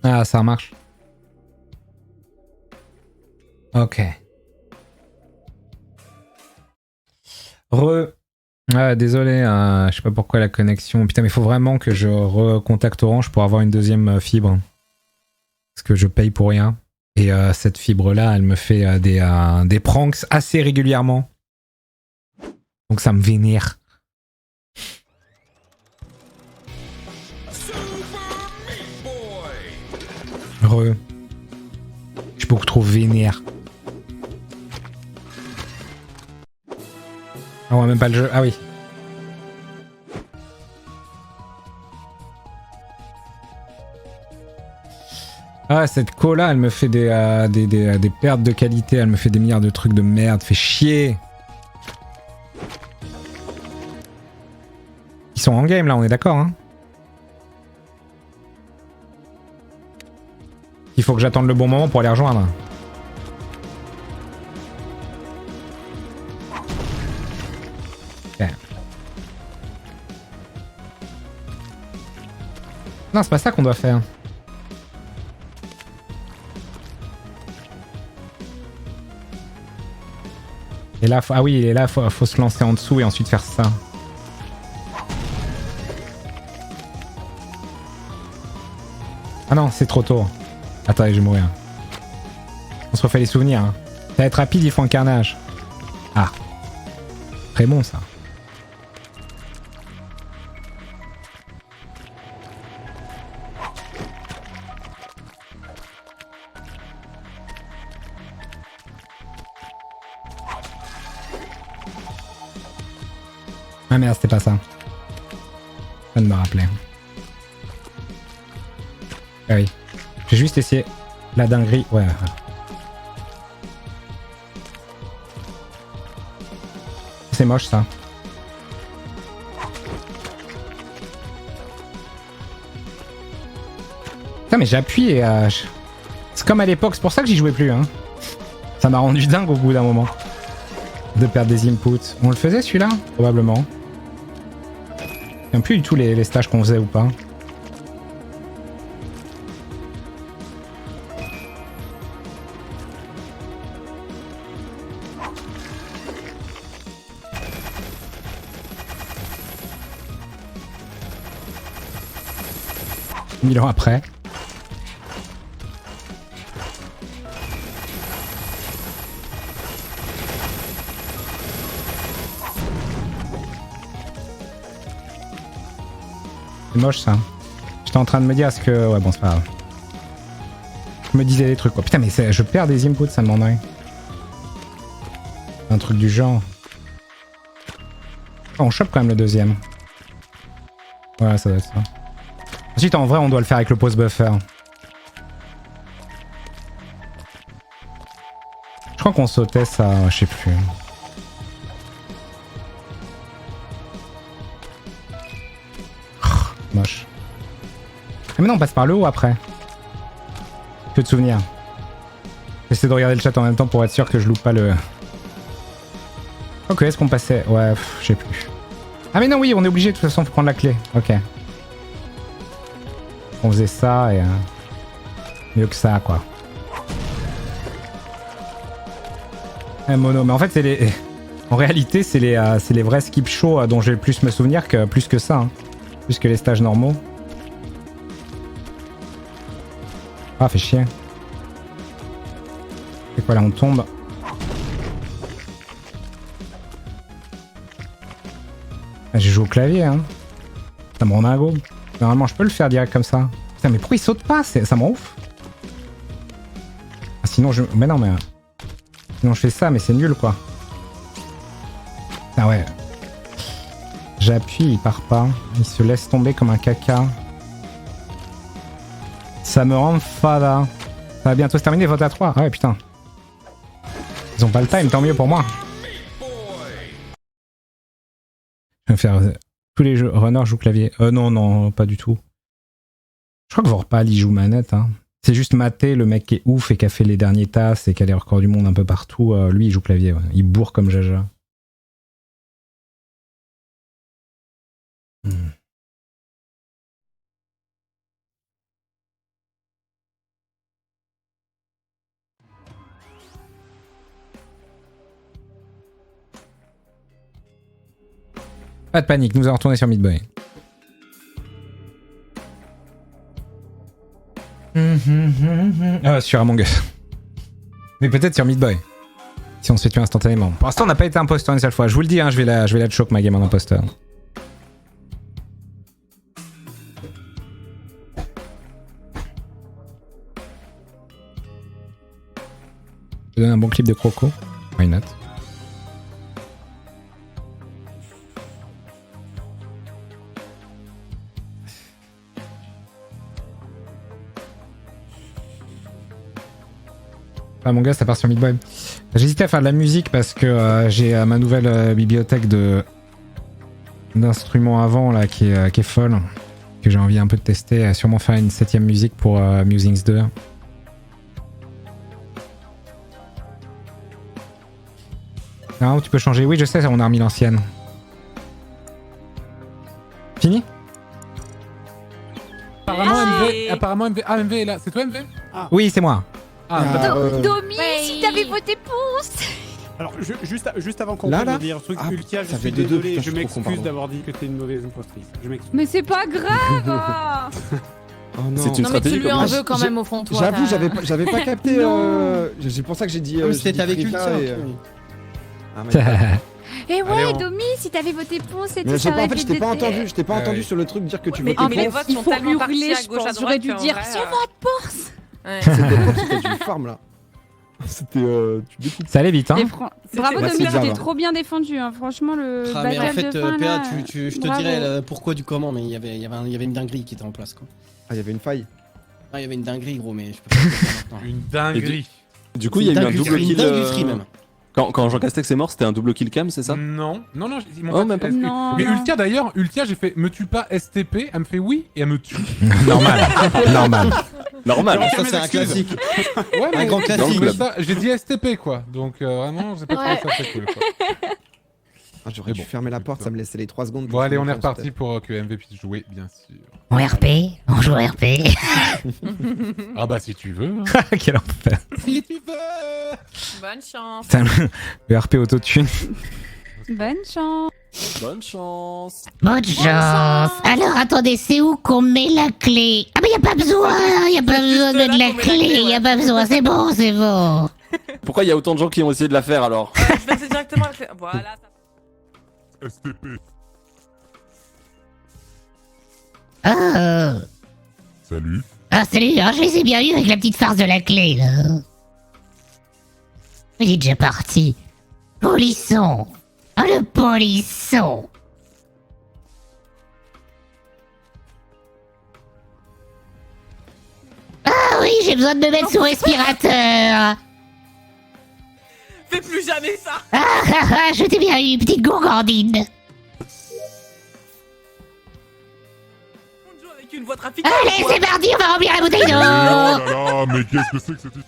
Ah, ça marche. Ok. Désolé, je sais pas pourquoi la connexion. Putain, mais il faut vraiment que je recontacte Orange pour avoir une deuxième fibre. Parce que je paye pour rien. Et cette fibre-là, elle me fait des pranks assez régulièrement. Donc ça me vénère. Je suis beaucoup trop vénère. Ah, on voit même pas le jeu. Ah oui. Ah, cette cola, elle me fait des pertes de qualité. Elle me fait des milliards de trucs de merde. Fait chier. Ils sont en game là, on est d'accord, hein. Il faut que j'attende le bon moment pour les rejoindre. Okay. Non, c'est pas ça qu'on doit faire. Et là, ah oui, et là, faut se lancer en dessous et ensuite faire ça. Ah non, c'est trop tôt. Attendez, je vais mourir. On se refait les souvenirs. Hein. Ça va être rapide, il faut un carnage. Ah. Très bon, ça. Ah merde, c'était pas ça. Je viens de me rappeler. Ah oui. J'ai juste essayé la dinguerie. Ouais, voilà. C'est moche, ça. Putain, mais j'appuie et... c'est comme à l'époque, c'est pour ça que j'y jouais plus, hein. Ça m'a rendu dingue au bout d'un moment. De perdre des inputs. On le faisait, celui-là? Probablement. Je ne sais plus du tout les stages qu'on faisait ou pas. Mille ans après. C'est moche ça. J'étais en train de me dire, est-ce que... Ouais bon c'est pas grave. Je me disais des trucs quoi. Putain mais je perds des inputs, ça me m'ennuie. Un truc du genre. Oh, on chope quand même le deuxième. Ouais ça doit être ça. Ensuite en vrai on doit le faire avec le pause buffer. Je crois qu'on sautait ça, je sais plus. Moche. Ah mais non on passe par le haut après. Peu de souvenirs. J'essaie de regarder le chat en même temps pour être sûr que je loupe pas le... Ok, est-ce qu'on passait... Ouais, je sais plus. Ah mais non, oui, on est obligé de toute façon de prendre la clé. Ok. On faisait ça et... mieux que ça, quoi. Mono, mais en fait, c'est les... En réalité, c'est les vrais skip shows dont j'ai le plus me souvenir que plus que ça. Hein. Plus que les stages normaux. Ah, fait chier. C'est quoi là, on tombe. Ah, j'ai joué au clavier, hein. Ça me rend dingo. Normalement, je peux le faire direct comme ça. Putain, mais pourquoi il saute pas? Ça me rend ouf. Ah, sinon, je... Mais non, mais... Sinon, je fais ça, mais c'est nul, quoi. Ah ouais. J'appuie, il part pas. Il se laisse tomber comme un caca. Ça me rend fada. Ça va bientôt se terminer, vote à 3. Ah ouais, putain. Ils ont pas le time, tant mieux pour moi. Je vais faire... Tous les jeux... Runner joue clavier. Non, non, pas du tout. Je crois que Vorpal, il joue manette. Hein. C'est juste Maté, le mec qui est ouf et qui a fait les derniers tasks et qui a les records du monde un peu partout. Lui, il joue clavier. Ouais. Il bourre comme Jaja. Pas de panique, nous allons retourner sur Meat Boy. Sur Among Us. Mais peut-être sur Meat Boy. Si on se fait tuer instantanément. Pour l'instant, on n'a pas été imposteur une seule fois. Je vous le dis, hein, je vais la choke ma game en imposteur. Je donne un bon clip de Croco. Why not? Ah, mon gars, ça part sur Meat Boy. J'hésitais à faire de la musique parce que j'ai ma nouvelle bibliothèque d'instruments avant là qui est folle, que j'ai envie un peu de tester. Sûrement faire une 7ème musique pour Musings 2. Non, tu peux changer. Oui, je sais, on a remis l'ancienne. Fini? Apparemment MV. Ah, MV est là. C'est toi MV? Ah. Oui, c'est moi. Domi, si t'avais voté pour. Alors, juste avant qu'on Là, dire un truc, ah, Ultia, je ça suis fait 2-2, désolé, putain, je je suis trop con, m'excuse pardon. d'avoir dit que t'es une mauvaise impostrice. Je m'excuse. Mais c'est pas grave. Oh non. C'est une Non mais tu stratégie lui en comme veux quand même au fond toi. J'avoue, t'as- j'avais pas capté. Non. C'est pour ça que j'ai dit. Ah, mais j'ai c'était dit avec Frida Ultia. et, Ah, my Et Allez, ouais, on- Domi, si t'avais voté pour, c'était Mais ça. en fait, je t'ai pas entendu. Je t'ai pas Ah entendu oui. sur le truc dire que tu Mais votais les pour. votes Il sont faut tellement partis hurler, à je gauche, à pense. droite. J'aurais dû qu'en dire vrai, si on vote pour. Ouais. C'était quoi? C'était du farm là. C'était. Tu découpes. Ça allait vite, hein? Bravo Bah, Domi, c'est tu t'es bien, trop bien défendu. Hein. Franchement, le Ah, mais en battle fait, de fin, PA, là, je te bravo. dirais pourquoi du comment, mais il y avait une dinguerie qui était en place, quoi. Ah, il y avait une faille. Ah, il y avait une dinguerie, gros, mais je peux pas te le dire maintenant. Une dinguerie. Du coup, il y a eu un Dinguerie, double une kill. dinguerie, même. Quand Jean Castex est mort, c'était un double kill cam, c'est ça? Non, ils m'ont Oh, même pas. Non, Mais non. Ultia d'ailleurs, j'ai fait me tue pas STP, elle me fait oui et elle me tue. Normal. Normal. Normal. Alors, ça, c'est un classique. Ouais, mais grand classique. mais ça, j'ai dit STP quoi. Donc vraiment, j'ai pas trouvé ça très cool quoi. Ah, j'aurais Mais dû bon, fermer la porte, putain. ça me laissait les 3 secondes. Bon allez, on est reparti pour que MV puisse jouer, bien sûr. En RP, on joue RP. Ah bah si tu veux. hein. Quel enfer. Si tu veux. Bonne chance. Putain, le RP autotune. Bonne chance. Bonne chance. Bonne chance. Alors attendez, c'est où qu'on met la clé? Ah mais y a pas besoin, y a pas besoin de là la qu'on met la clé, clé, y a ouais. pas besoin, c'est bon, c'est bon. Pourquoi il y a autant de gens qui ont essayé de la faire alors? Je vais passer directement avec... Voilà. ça- STP. Ah, Salut. ah salut, hein, je les ai bien eu avec la petite farce de la clé, là. Il est déjà parti. Polisson. Ah le polisson. Ah oui, j'ai besoin de me mettre sous respirateur. Fais plus jamais ça. Ah ah ah, je t'ai bien eu, petite gourgandine. On joue avec une voix trafiquée. Allez, c'est parti, on va remplir la bouteille d'eau. là là, mais qu'est-ce que c'est que cette...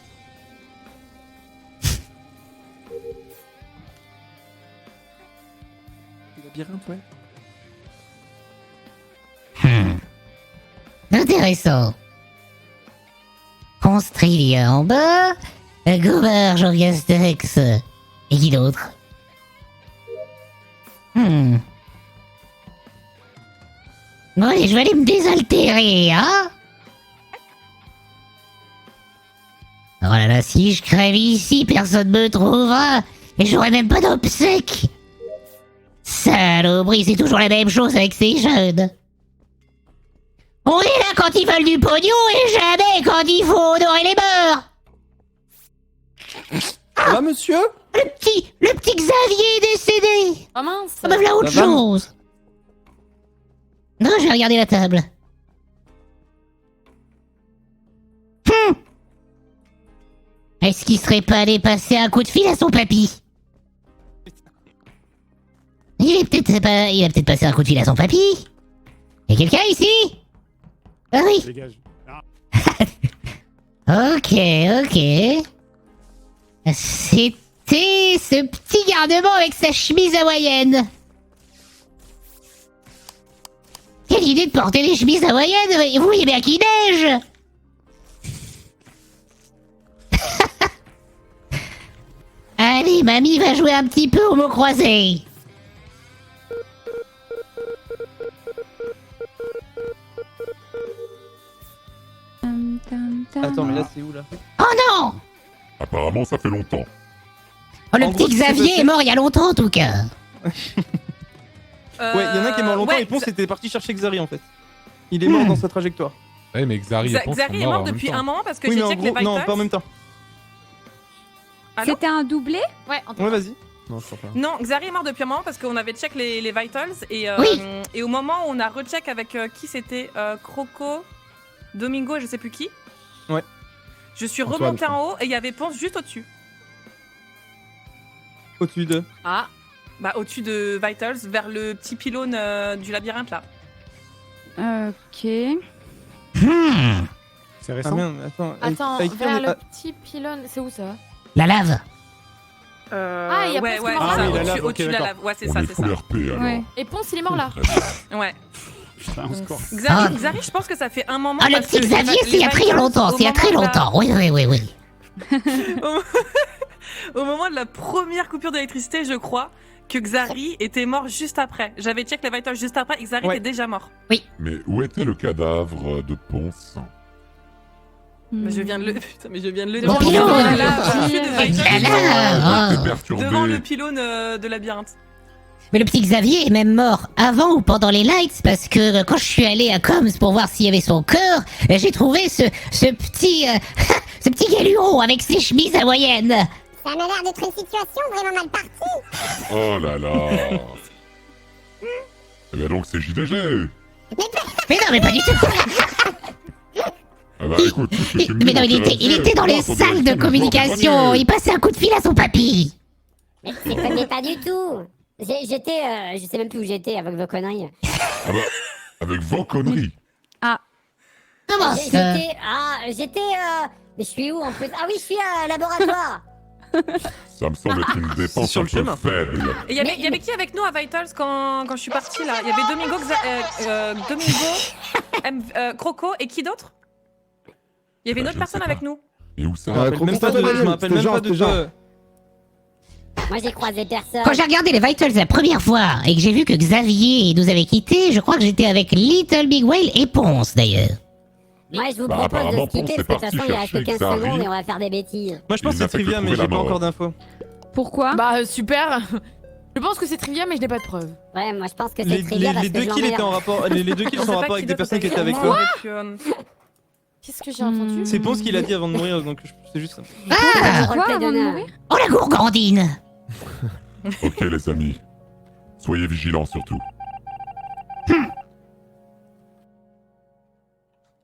Labyrinthe, ouais. Intéressant. Constrilia en bas, Gobert, Jean Castex, et qui d'autre? Bon allez, je vais aller me désaltérer, hein? Oh là là, si je crève ici, personne me trouvera, et j'aurai même pas d'obsèques. Saloperie, c'est toujours la même chose avec ces jeunes. On est là quand ils veulent du pognon et jamais quand il faut honorer les morts. Ça va, monsieur? Le petit Xavier est décédé. Oh mince. Ah bah voilà autre Ça va chose. Non, j'ai regardé la table. Est-ce qu'il serait pas allé passer un coup de fil à son papy? Il a peut-être passé un coup de fil à son papy. Y'a quelqu'un ici? Ah oui. Dégage. Ok. C'était ce petit garnement avec sa chemise hawaïenne. Quelle idée de porter des chemises hawaïennes. Vous voyez bien qu'il neige. Allez, mamie va jouer un petit peu au mot croisé. Attends, mais là, c'est où là? Oh non! Apparemment, ça fait longtemps. Oh, le En petit gros, ce qui s'est Xavier passé- est mort il y a longtemps en tout cas. Ouais, il y en a qui est mort longtemps ouais, et Ponce était parti chercher Xari en fait. Il est mort dans sa trajectoire. Ouais, mais Xari et Ponce Xari sont est morts mort en même depuis temps. un moment parce que Oui, j'ai mais en check les gros, vitals. non, pas en même temps. Allô C'était un doublé? Ouais, en tout Ouais, cas. vas-y. Non, je crois pas. Non, Xari est mort depuis un moment parce qu'on avait check les vitals et, Oui. et au moment où on a recheck avec qui c'était Croco, Domingo et je sais plus qui. Ouais. Je suis Antoine, remontée je en haut et il y avait Ponce juste au-dessus. Au-dessus de. Ah, Bah au-dessus de vitals vers le petit pylône du labyrinthe là. Ok. C'est Ah récent. merde, attends. attends, avec qui on vers est- le ah, petit pylône, c'est où ça? La lave. Ah, il y a ouais, presque ouais, mort c'est là. ça, oui, la lave, au-dessus ok, au-dessus de la d'accord. lave. Ouais, c'est On ça, est c'est full ça. RP alors. Ouais. Et Ponce, il est mort là. Ouais. Putain, au score. Xari, Ah. Xari, je pense que ça fait un moment. Ah, le parce petit que Xavier, les c'est il y a très vitals, longtemps, au c'est il y a très moment de la- longtemps. Oui, oui, oui, oui. Au moment de la première coupure d'électricité, je crois que Xari était mort juste après. J'avais check les vitals juste après et Xari Ouais. était déjà mort. Mais où était le cadavre de Ponce? Mais je viens de le. Putain, mais je viens de le Au dire. pylône. Devant la lave, au-dessus de La vitals, lave. T'es perturbé. devant le pylône de labyrinthe. Mais le petit Xavier est même mort avant ou pendant les lights parce que quand je suis allé à Coms pour voir s'il y avait son corps, j'ai trouvé ce petit ce petit galuron avec ses chemises hawaïennes. Ça m'a l'air d'être une situation vraiment mal partie. Oh là là. Eh ben donc c'est JDG. Mais non, mais pas du tout. Ah bah écoute, tout ce que tu me dis Mais non, il était dans les salles de communication. Il passait un coup de fil à son papy. Mais pas du tout. J'étais, je sais même plus où j'étais avec vos conneries. Ah bah, avec vos conneries. Comment ça? Mais je suis où en plus? Ah oui, je suis à laboratoire. Ça me semble être une défense sur un le peu chemin. faible. Et il y avait qui avec nous à Vitals quand je suis partie là? Il y avait Domingo, Croco et qui d'autre? Il y avait une Bah, autre je personne sais avec pas. nous. Et où Je ça me rappelle même pas de toi, je me rappelle même pas de toi. Moi j'ai croisé personne. Quand j'ai regardé les Vitals la première fois et que j'ai vu que Xavier nous avait quittés, je crois que j'étais avec Little Big Whale et Ponce d'ailleurs. Moi je vous Bah, propose de apparemment, skipper Ponce est parce que de toute façon il parti reste 15 chercher secondes Xari. et on va faire des bêtises. Moi je pense Il que n'a c'est fait que trivia, mais trouver j'ai la pas encore mort. d'infos. Pourquoi? Bah, super. Je pense que c'est trivia, mais je n'ai pas de preuves. Ouais, moi je pense que c'est Les trivia parce les que deux je kills étaient en l'emmerde. rapport, les deux kills sont en rapport avec des personnes qui étaient avec toi. Qu'est-ce que j'ai entendu? C'est Ponce qui l'a dit avant de mourir, donc c'est juste ça. Ah, Quoi Roleplay avant de d'honneur. mourir? oh la gourgandine. Ok les amis, soyez vigilants surtout.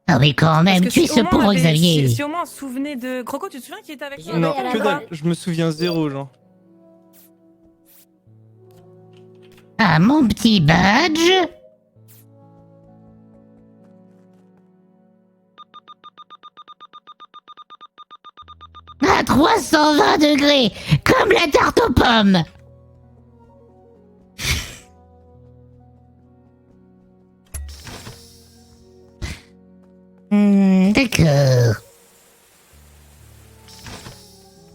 Ah mais quand même, tu es ce pauvre Xavier. Si au moins on se souvenait de. Croco, tu te souviens qui était avec nous? Non, à la que fin. dalle, je me souviens zéro, genre. Ah, mon petit badge. À 320 degrés, comme la tarte aux pommes. D'accord.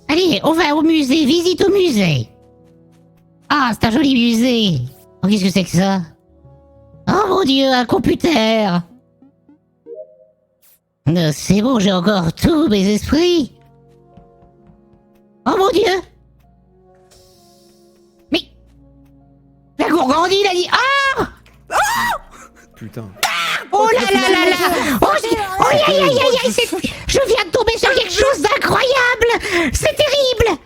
Allez, on va au musée, visite au musée. Ah, c'est un joli musée. Oh, qu'est-ce que c'est que ça? Oh mon dieu, un computer. C'est bon, j'ai encore tous mes esprits. Oh mon dieu. Mais... La gourgandine a dit... Ah! Putain. Oh là là là là! Oh, oh aïe aïe aïe aïe! Je viens de tomber sur quelque chose d'incroyable! C'est terrible!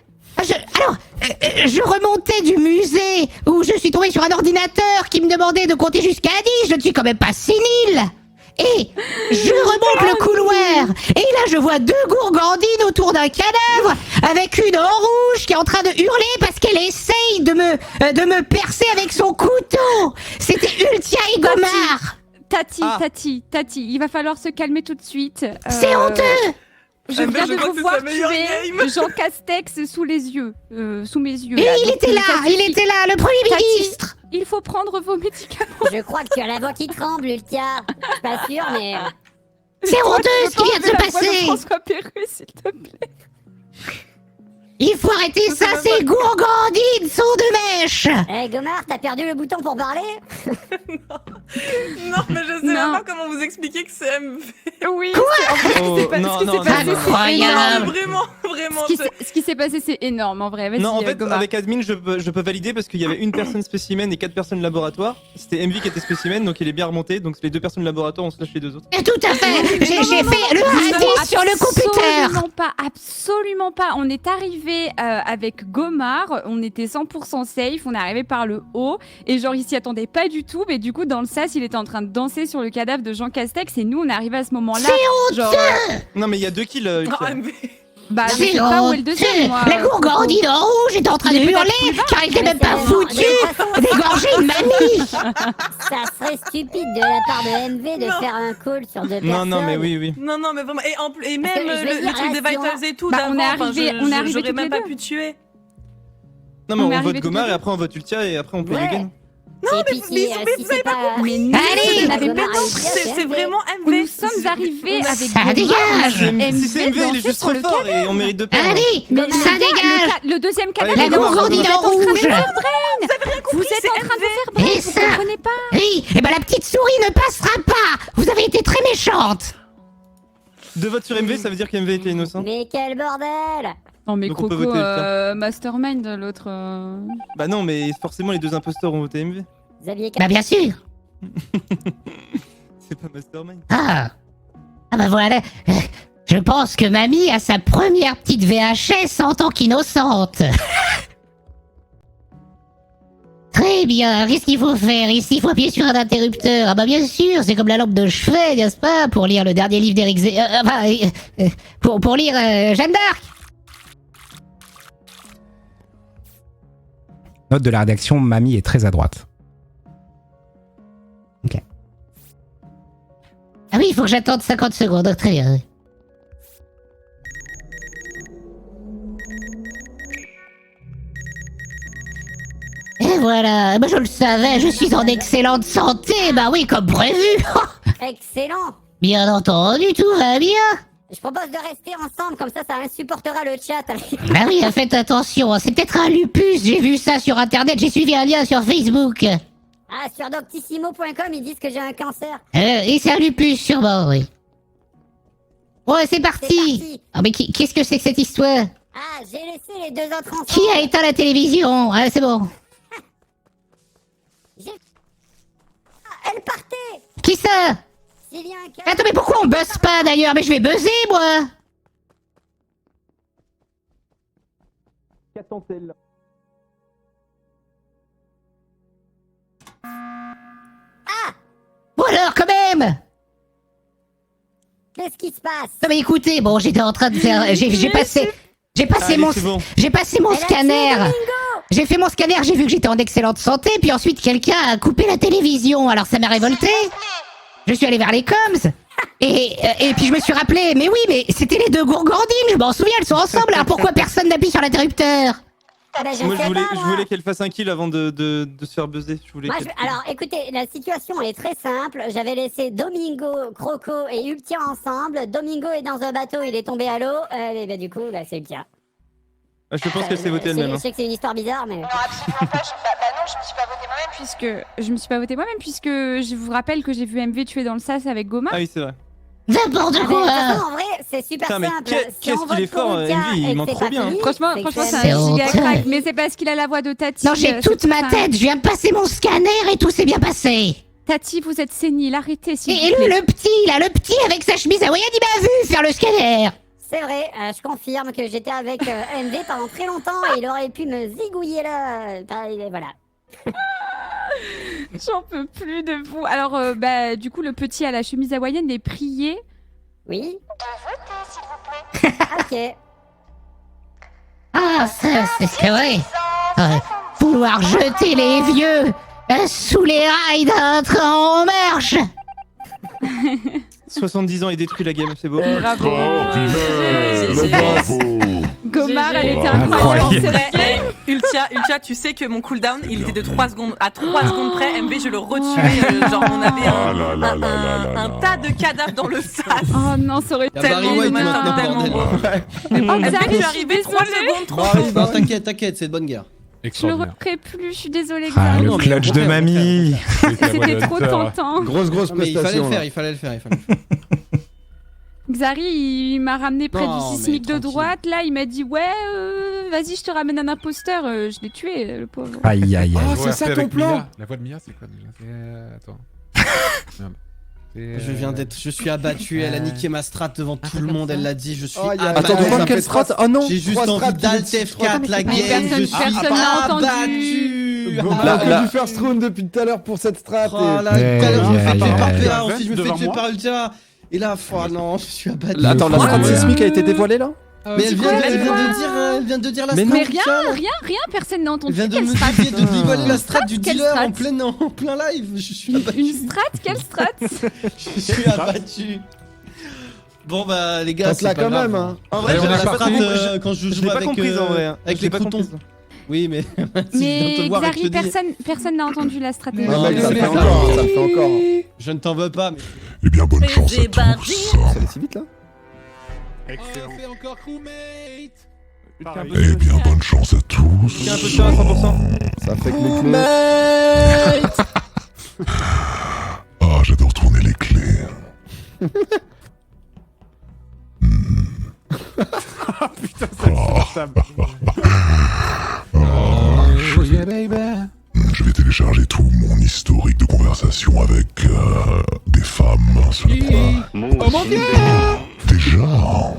Je remontais du musée où je suis tombé sur un ordinateur qui me demandait de compter jusqu'à 10. Je ne suis quand même pas sénile! Et je remonte le couloir et là je vois deux gourgandines autour d'un cadavre avec une en rouge qui est en train de hurler parce qu'elle essaye de me percer avec son couteau. C'était Ultia et Gomar. Tati, il va falloir se calmer tout de suite. C'est honteux. Je viens de crois vous que c'est voir sa meilleure tuer game. Jean Castex sous mes yeux. Et Donc, il était là, ça suffit. le Premier Tati, ministre. il faut prendre vos médicaments. Je crois que tu as la voix qui tremble, Ultia. Je suis pas sûre, mais. C'est honteux ce qui vient de se passer. François Perru, s'il te plaît. Il faut arrêter ça, ces gourgandines sont de mèche. Eh, Gomar, t'as perdu le bouton pour parler? Non, mais je sais même pas comment vous expliquer que c'est MV. Oui. Oh, ce qui s'est passé, c'est Incroyable. Vraiment. Ce qui s'est passé, c'est énorme en vrai. Vas-y, Non, en fait, Gomar. avec admin, je peux valider parce qu'il y avait une personne spécimen et 4 personnes laboratoire. C'était MV qui était spécimen, donc il est bien remonté. Donc les 2 personnes laboratoire, on se lâche les 2 autres. Tout à fait. J'ai fait le radis sur le computer. Absolument pas. On est arrivé avec Gomar, on était 100% safe, on est arrivé par le haut et genre il s'y attendait pas du tout, mais du coup dans le sas il était en train de danser sur le cadavre de Jean Castex et nous on est arrivé à ce moment-là. C'est genre, Non, mais il y a 2 kills. bah je C'est sais pas où est le honteux. deuxième moi. La gourgandine en rouge était en train de hurler car elle était même pas foutue d'égorger une mamie. Ça serait stupide de la part de MV de faire un call sur 2 personnes. Non, mais oui. Non, mais vraiment. Et même Parce que je vais le dire, truc des là, Vitals et tout, Bah, d'avant, on est arrivé j'aurais toutes même les pas deux. pu tuer. Non, mais On est on arrivé vote tous Gomar les et deux. après on vote Ultia et après on peut Ouais. Yugen. Et puis si c'est pas... Mais non, Allez, on avait Gomar pas a eu C'est bien, vraiment Nous MV. sommes arrivés avec Ça Gomar. dégage. Si c'est MV, il est dansait juste sur trop le fort et on mérite de perdre. Allez, Mais ça dégage. le deuxième cadavre, Allez, La Gomar, gourgandine en rouge. vous êtes en train de faire brain, Et vous ça. comprenez pas. Oui, et ben la petite souris ne passera pas. Vous avez été très méchante. 2 votes sur MV, ça veut dire qu'MV était innocent. Mais quel bordel! Non mais Donc on peut Croco, voter Ultia. Mastermind, l'autre... Bah non, mais forcément les 2 imposteurs ont voté MV. Xavier Bah bien sûr. C'est pas Mastermind. Ah bah voilà. Je pense que mamie a sa première petite VHS en tant qu'innocente. Très bien, qu'est-ce qu'il faut faire ici? Il faut appuyer sur un interrupteur. Ah bah bien sûr, c'est comme la lampe de chevet, n'est-ce pas? Pour lire le dernier livre d'Éric pour lire Jeanne d'Arc. Note de la rédaction, mamie est très à droite. Ok. Ah oui, il faut que j'attende 50 secondes, très bien. Et voilà, bah je le savais, je suis en excellente santé, bah oui, comme prévu. Excellent! Bien entendu, tout va bien. Je propose de rester ensemble, comme ça insupportera le chat. Bah oui, faites attention, c'est peut-être un lupus, j'ai vu ça sur internet, j'ai suivi un lien sur Facebook. Ah, sur doctissimo.com, ils disent que j'ai un cancer. Et c'est un lupus, sûrement, oui. Ouais, c'est C'est parti. parti. Ah mais qu'est-ce que c'est que cette histoire? Ah, j'ai laissé les 2 autres ensemble. Qui a éteint la télévision? Ah, c'est bon. Ah, elle partait! Qui ça? S'il y a un cas... Attends, mais pourquoi on buzz pas d'ailleurs? Mais je vais buzzer, moi. Qu'attend-elle? Bon alors, quand même. Qu'est-ce qui se passe? Non mais écoutez, bon, j'étais en train de faire... J'ai passé Allez, mon... c'est bon. J'ai passé mon Elle a tué scanner. Domingo. J'ai fait mon scanner, j'ai vu que j'étais en excellente santé, puis ensuite quelqu'un a coupé la télévision, alors ça m'a révolté. Je suis allé vers les coms. Et puis je me suis rappelé, mais oui, mais c'était les 2 gourgandines, je m'en souviens, elles sont ensemble, alors pourquoi personne n'appuie sur l'interrupteur? Ah, bah, je Moi sais pas, je voulais qu'elle fasse un kill avant de se faire buzzer. Je voulais Moi, qu'elle- alors, écoutez, la situation est très simple. J'avais laissé Domingo, Croco et Ultia ensemble. Domingo est dans un bateau, il est tombé à l'eau. Et bah, du coup, bah, c'est Ultia. Ah, je pense qu'elle s'est votée Je elle-même. sais que c'est une histoire bizarre, mais... non, je me suis pas votée moi-même puisque je vous rappelle que j'ai vu MV tuer dans le sas avec Gomar. Ah oui, c'est vrai. N'importe Ah, mais de toute quoi. façon, en vrai, c'est super Putain, mais simple. qu'est-ce on qu'il est vote pour fort, Ultia MV, il et que ment c'est trop pas bien. fini, Franchement, c'est que c'est C'est un giga honteux. crack, mais c'est parce qu'il a la voix de Tati. Non, j'ai toute ma tête, je viens de passer mon scanner et tout s'est bien passé. Tati, vous êtes sénile, arrêtez s'il Et vous lui, plaît. le petit, là, le petit avec sa chemise hawaïenne, il m'a vu faire le scanner. C'est vrai, je confirme que j'étais avec MV pendant très longtemps et il aurait pu me zigouiller là. Voilà. J'en peux plus de vous. Alors, bah, du coup, le petit à la chemise hawaïenne est prié. Oui. De voter, s'il vous plaît. Ok. Ah, ça, c'est vrai. Vouloir jeter les vieux sous les rails d'un train en marche. 70 ans et détruit la game, c'est beau. Bravo. Bravo. Gomar, elle était Incroyable. incroyable. Ultia, tu sais que mon cooldown, il était de 3 secondes. À 3 secondes près, MV, je le retuais. Genre, on avait un tas de cadavres dans le sas. Oh non, ça aurait Y a Barry tellement White dommage. maintenant, tellement bordel. Oh, MV, Xavier, je suis arrivé 3 secondes trop tôt. Non, t'inquiète, c'est de bonne guerre. Je le Extraordinaire. referai plus, je suis désolée. Ah, Xavier. le clutch de mamie. C'était trop tentant. Grosse Non, mais il fallait prestation. le là. faire, il fallait le faire. Xari, il m'a ramené près Non, du mais sismique de tranquille. droite. Là, il m'a dit ouais, vas-y, je te ramène un imposteur. Je l'ai tué, le pauvre. Aïe, aïe, Ah, aïe. ouais, c'est ça après, ton avec plan Mia. La voix de Mia, c'est quoi déjà Attends. Merde. Je suis abattu, elle a niqué ma strat devant tout le monde, elle l'a dit, je suis Oh, y a- abattu. Attends, devant quelle strat? Oh non. J'ai juste Trois envie strats, d'alt tu- F4 la Mais game, je suis personne n'a entendu. abattu. Goma Là- fait du first round depuis tout à l'heure pour cette strat. Oh et- là, tout à l'heure, je me fais Aïe, tuer aïe, par aïe. PA, ensuite je me fais Devant tuer moi. par Ultia. Et là, non, je suis abattu. Attends, la strat sismique a été dévoilée là? Mais elle vient de dire la Mais strat. Mais Ultia. rien, personne n'a Elle entendu. vient de Quelle me strat dévier de dévoiler la strat du Quelle dealer strat en plein live. Je suis abattu. Une strat? Quelle strat? Je suis abattu. Bon bah les gars, Tente-la c'est pas quand grave. même, hein. En vrai, Ouais, j'ai on a pas pas compris. strat, quand je Je joue l'ai pas avec comprise en vrai. avec Je les l'ai pas croutons. comprise. Oui, mais si je viens de Mais te voir et que je Xari, te dis, personne n'a entendu la stratégie. Ouais, mec, ça le mais fait ça- encore, ça le fait encore. je ne t'en veux pas. Mais... Eh bien, bonne chance à J'ai tous. Ça allait si vite là. Excellent. C'est encore crewmate. Pareil. Eh bien, bonne chance à tous. Il y a un peu de temps à 100%. Ça fait que les clés. Ah, j'adore tourner les clés. Ah putain, c'est insupportable. Je vais télécharger tout mon historique de conversation avec des femmes. Oh mon dieu. Déjà.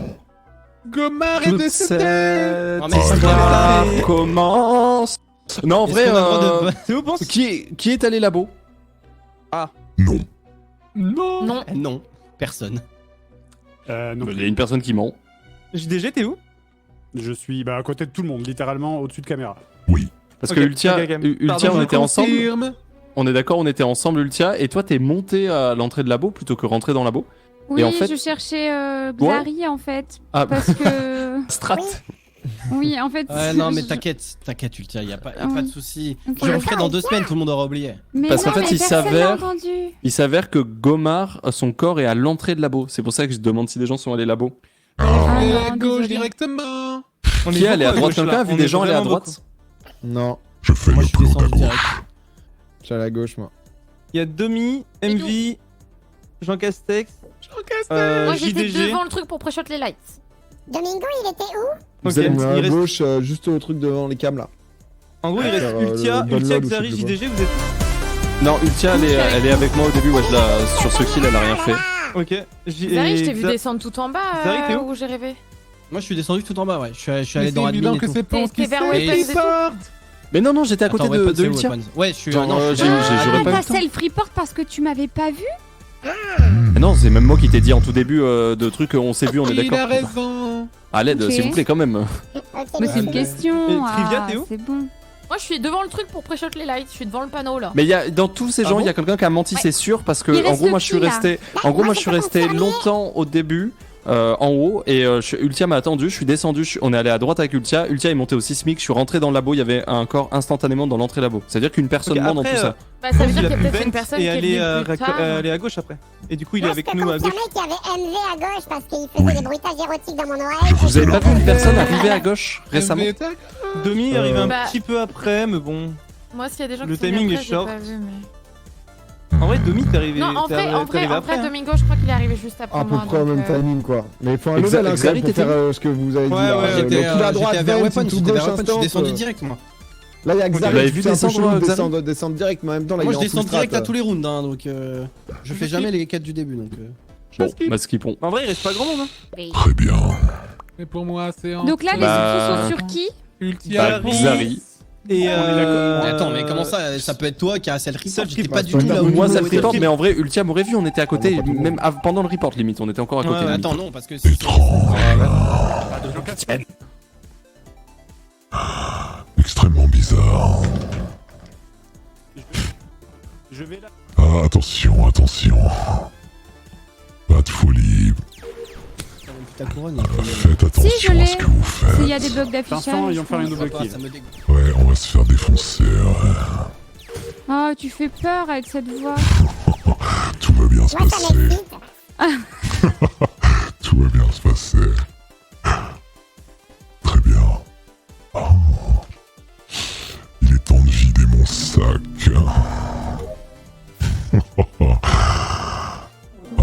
Gomard est décédé. Non, mais c'est vraiment là. Commence. Non, en Est-ce vrai, qu'on a le droit de- C'est où, pense qui est allé labo? Non. Non. Non. Non, personne. Non. Il y a une personne qui ment. JDG, t'es où? Je suis à côté de tout le monde, littéralement au-dessus de caméra. Oui. Parce Ok, que Ultia, ok, ok. Ultia, Pardon, on je était ensemble. Confirme. On est d'accord, on était ensemble, Ultia. Et toi, t'es monté à l'entrée de labo plutôt que rentrer dans labo. Oui, en fait- je cherchais Xari en fait. Ah. Parce que. Strat. Oui, en fait. Non, mais t'inquiète, Ultia, y a pas de souci. Ok. Je referai dans 2 semaines, tout le monde aura oublié. Mais Parce non, qu'en fait, mais il personne s'avère- n'a entendu. Il s'avère que Gomard, son corps est à l'entrée de labo. C'est pour ça que je demande si des gens sont allés labo. Ah, Allez à non, gauche désolé. directement. On Qui est allé à beaucoup droite? gauche, Quelqu'un là. a vu On des est gens aller à vraiment droite? Non, Je fais Moi, le je suis plus haut à descendu gauche. direct. je suis à la gauche, moi. Il y a Domi, MV, Jean Castex, Moi j'étais JDG. devant le truc pour pré-shot les lights. Domingo, il était où? Ok, Vous allez- il à reste- gauche, juste au truc devant les cams là. En gros, il reste Faire, Ultia, le Ultia, download ou Xari, je sais plus JDG, vous êtes. Non, Ultia, elle est avec moi au début. Ouais, sur ce kill, elle a rien fait. Ok. Xari, je t'ai vu descendre tout en bas Xari, t'es où où j'ai rêvé. Moi, je suis descendu tout en bas, ouais. Je suis Mais allé dans c'est admin évident et que tout. c'est Ponce T'es qui vers sait Weapons qui et tout. porte. Mais non, non, j'étais à côté Attends, de Weapons, c'est Ultia. Weapons. Ouais, je suis. Genre, non, je suis- j'aurais Ah, pas eu t'as le temps. self-report parce que tu m'avais pas vu? Mais non, c'est même moi qui t'ai dit en tout début de trucs, on s'est vu, on est Il a d'accord. raison. À l'aide, Ok. s'il vous plaît, quand même. Ok, Mais c'est une bon. question. Et Trivia, t'es où C'est bon. Moi je suis devant le truc pour pré-shot les lights, je suis devant le panneau là. Mais il y a, dans tous ces Ah gens, bon il y a quelqu'un qui a menti, Ouais. c'est sûr, parce que Il en reste gros, moi, je suis qui, là resté, Bah, je suis resté confirmé. longtemps au début. En haut et Ultia m'a attendu, je suis descendu, on est allé à droite avec Ultia est monté au sismique, je suis rentré dans le labo, il y avait un corps instantanément dans l'entrée labo. C'est-à-dire qu'une personne Ok, ment dans après, tout ça. Bah ça veut dire Il a qu'il y a pu peut-être une vent personne et qui est aller venue plus tard. aller à gauche après. Et du coup, il est Moi, avec je peux nous à gauche. confirmer qu'il y avait MV à gauche parce qu'il faisait Oui. des bruitages érotiques dans mon oreille. Vous avez pas vu une personne arriver à gauche récemment? MV attaque. Domi est arrivé un Bah. petit peu après, mais bon. Moi s'il y a des gens Le qui sont venus timing après, est j'ai short. pas vu, mais... En vrai, Domi, t'es arrivé. Non, en t'es vrai, arrivé après. Domingo, je crois qu'il est arrivé juste après À peu moi. près au donc, même timing quoi. Mais il faut un Exa- level hein, quand Xari, même pour t'étais faire ce que vous avez dit Ouais, là. ouais, Le tout à droite, j'étais vers Vent, Weapons, tout j'étais vers gauche, Weapons, je suis instant. descendu direct moi. Là il y a Vous Xari, l'avez tu vu fais un peu descendre, chelou, Xari descendre direct, mais en même temps là il Moi est je en descends full direct strat. à tous les rounds, hein, donc je fais jamais les quêtes du début donc. Bon, bah skippons. En vrai, il reste pas grand monde. Hein. Très bien. Mais pour moi, c'est en. Donc là, les Bah, infos sont sur qui? Ultia. Bah, Xari. Et Mais attends, mais comment ça peut être toi qui a self report? Self J'étais report. pas du tout là où Moi, niveau ça le self report, mais en vrai, Ultia m'aurait vu, on était à côté, même pendant le report limite, on était encore à côté. Ouais, limite. attends, non, parce que si. Extrêmement bizarre. Je vais là. Ah, attention, attention. Pas de folie. Ta couronne. Faites Si, je attention à l'ai. ce que vous faites. S'il y a des bugs Attention, d'affichage. ils vont faire une double kill. Ça me dégoûte. Ouais, on va se faire défoncer. Ouais. Oh, tu fais peur avec cette voix. Tout va bien se Moi, ça passer. m'excite. Tout va bien se passer. Très bien. Ah. Il est temps de vider mon sac. Ah.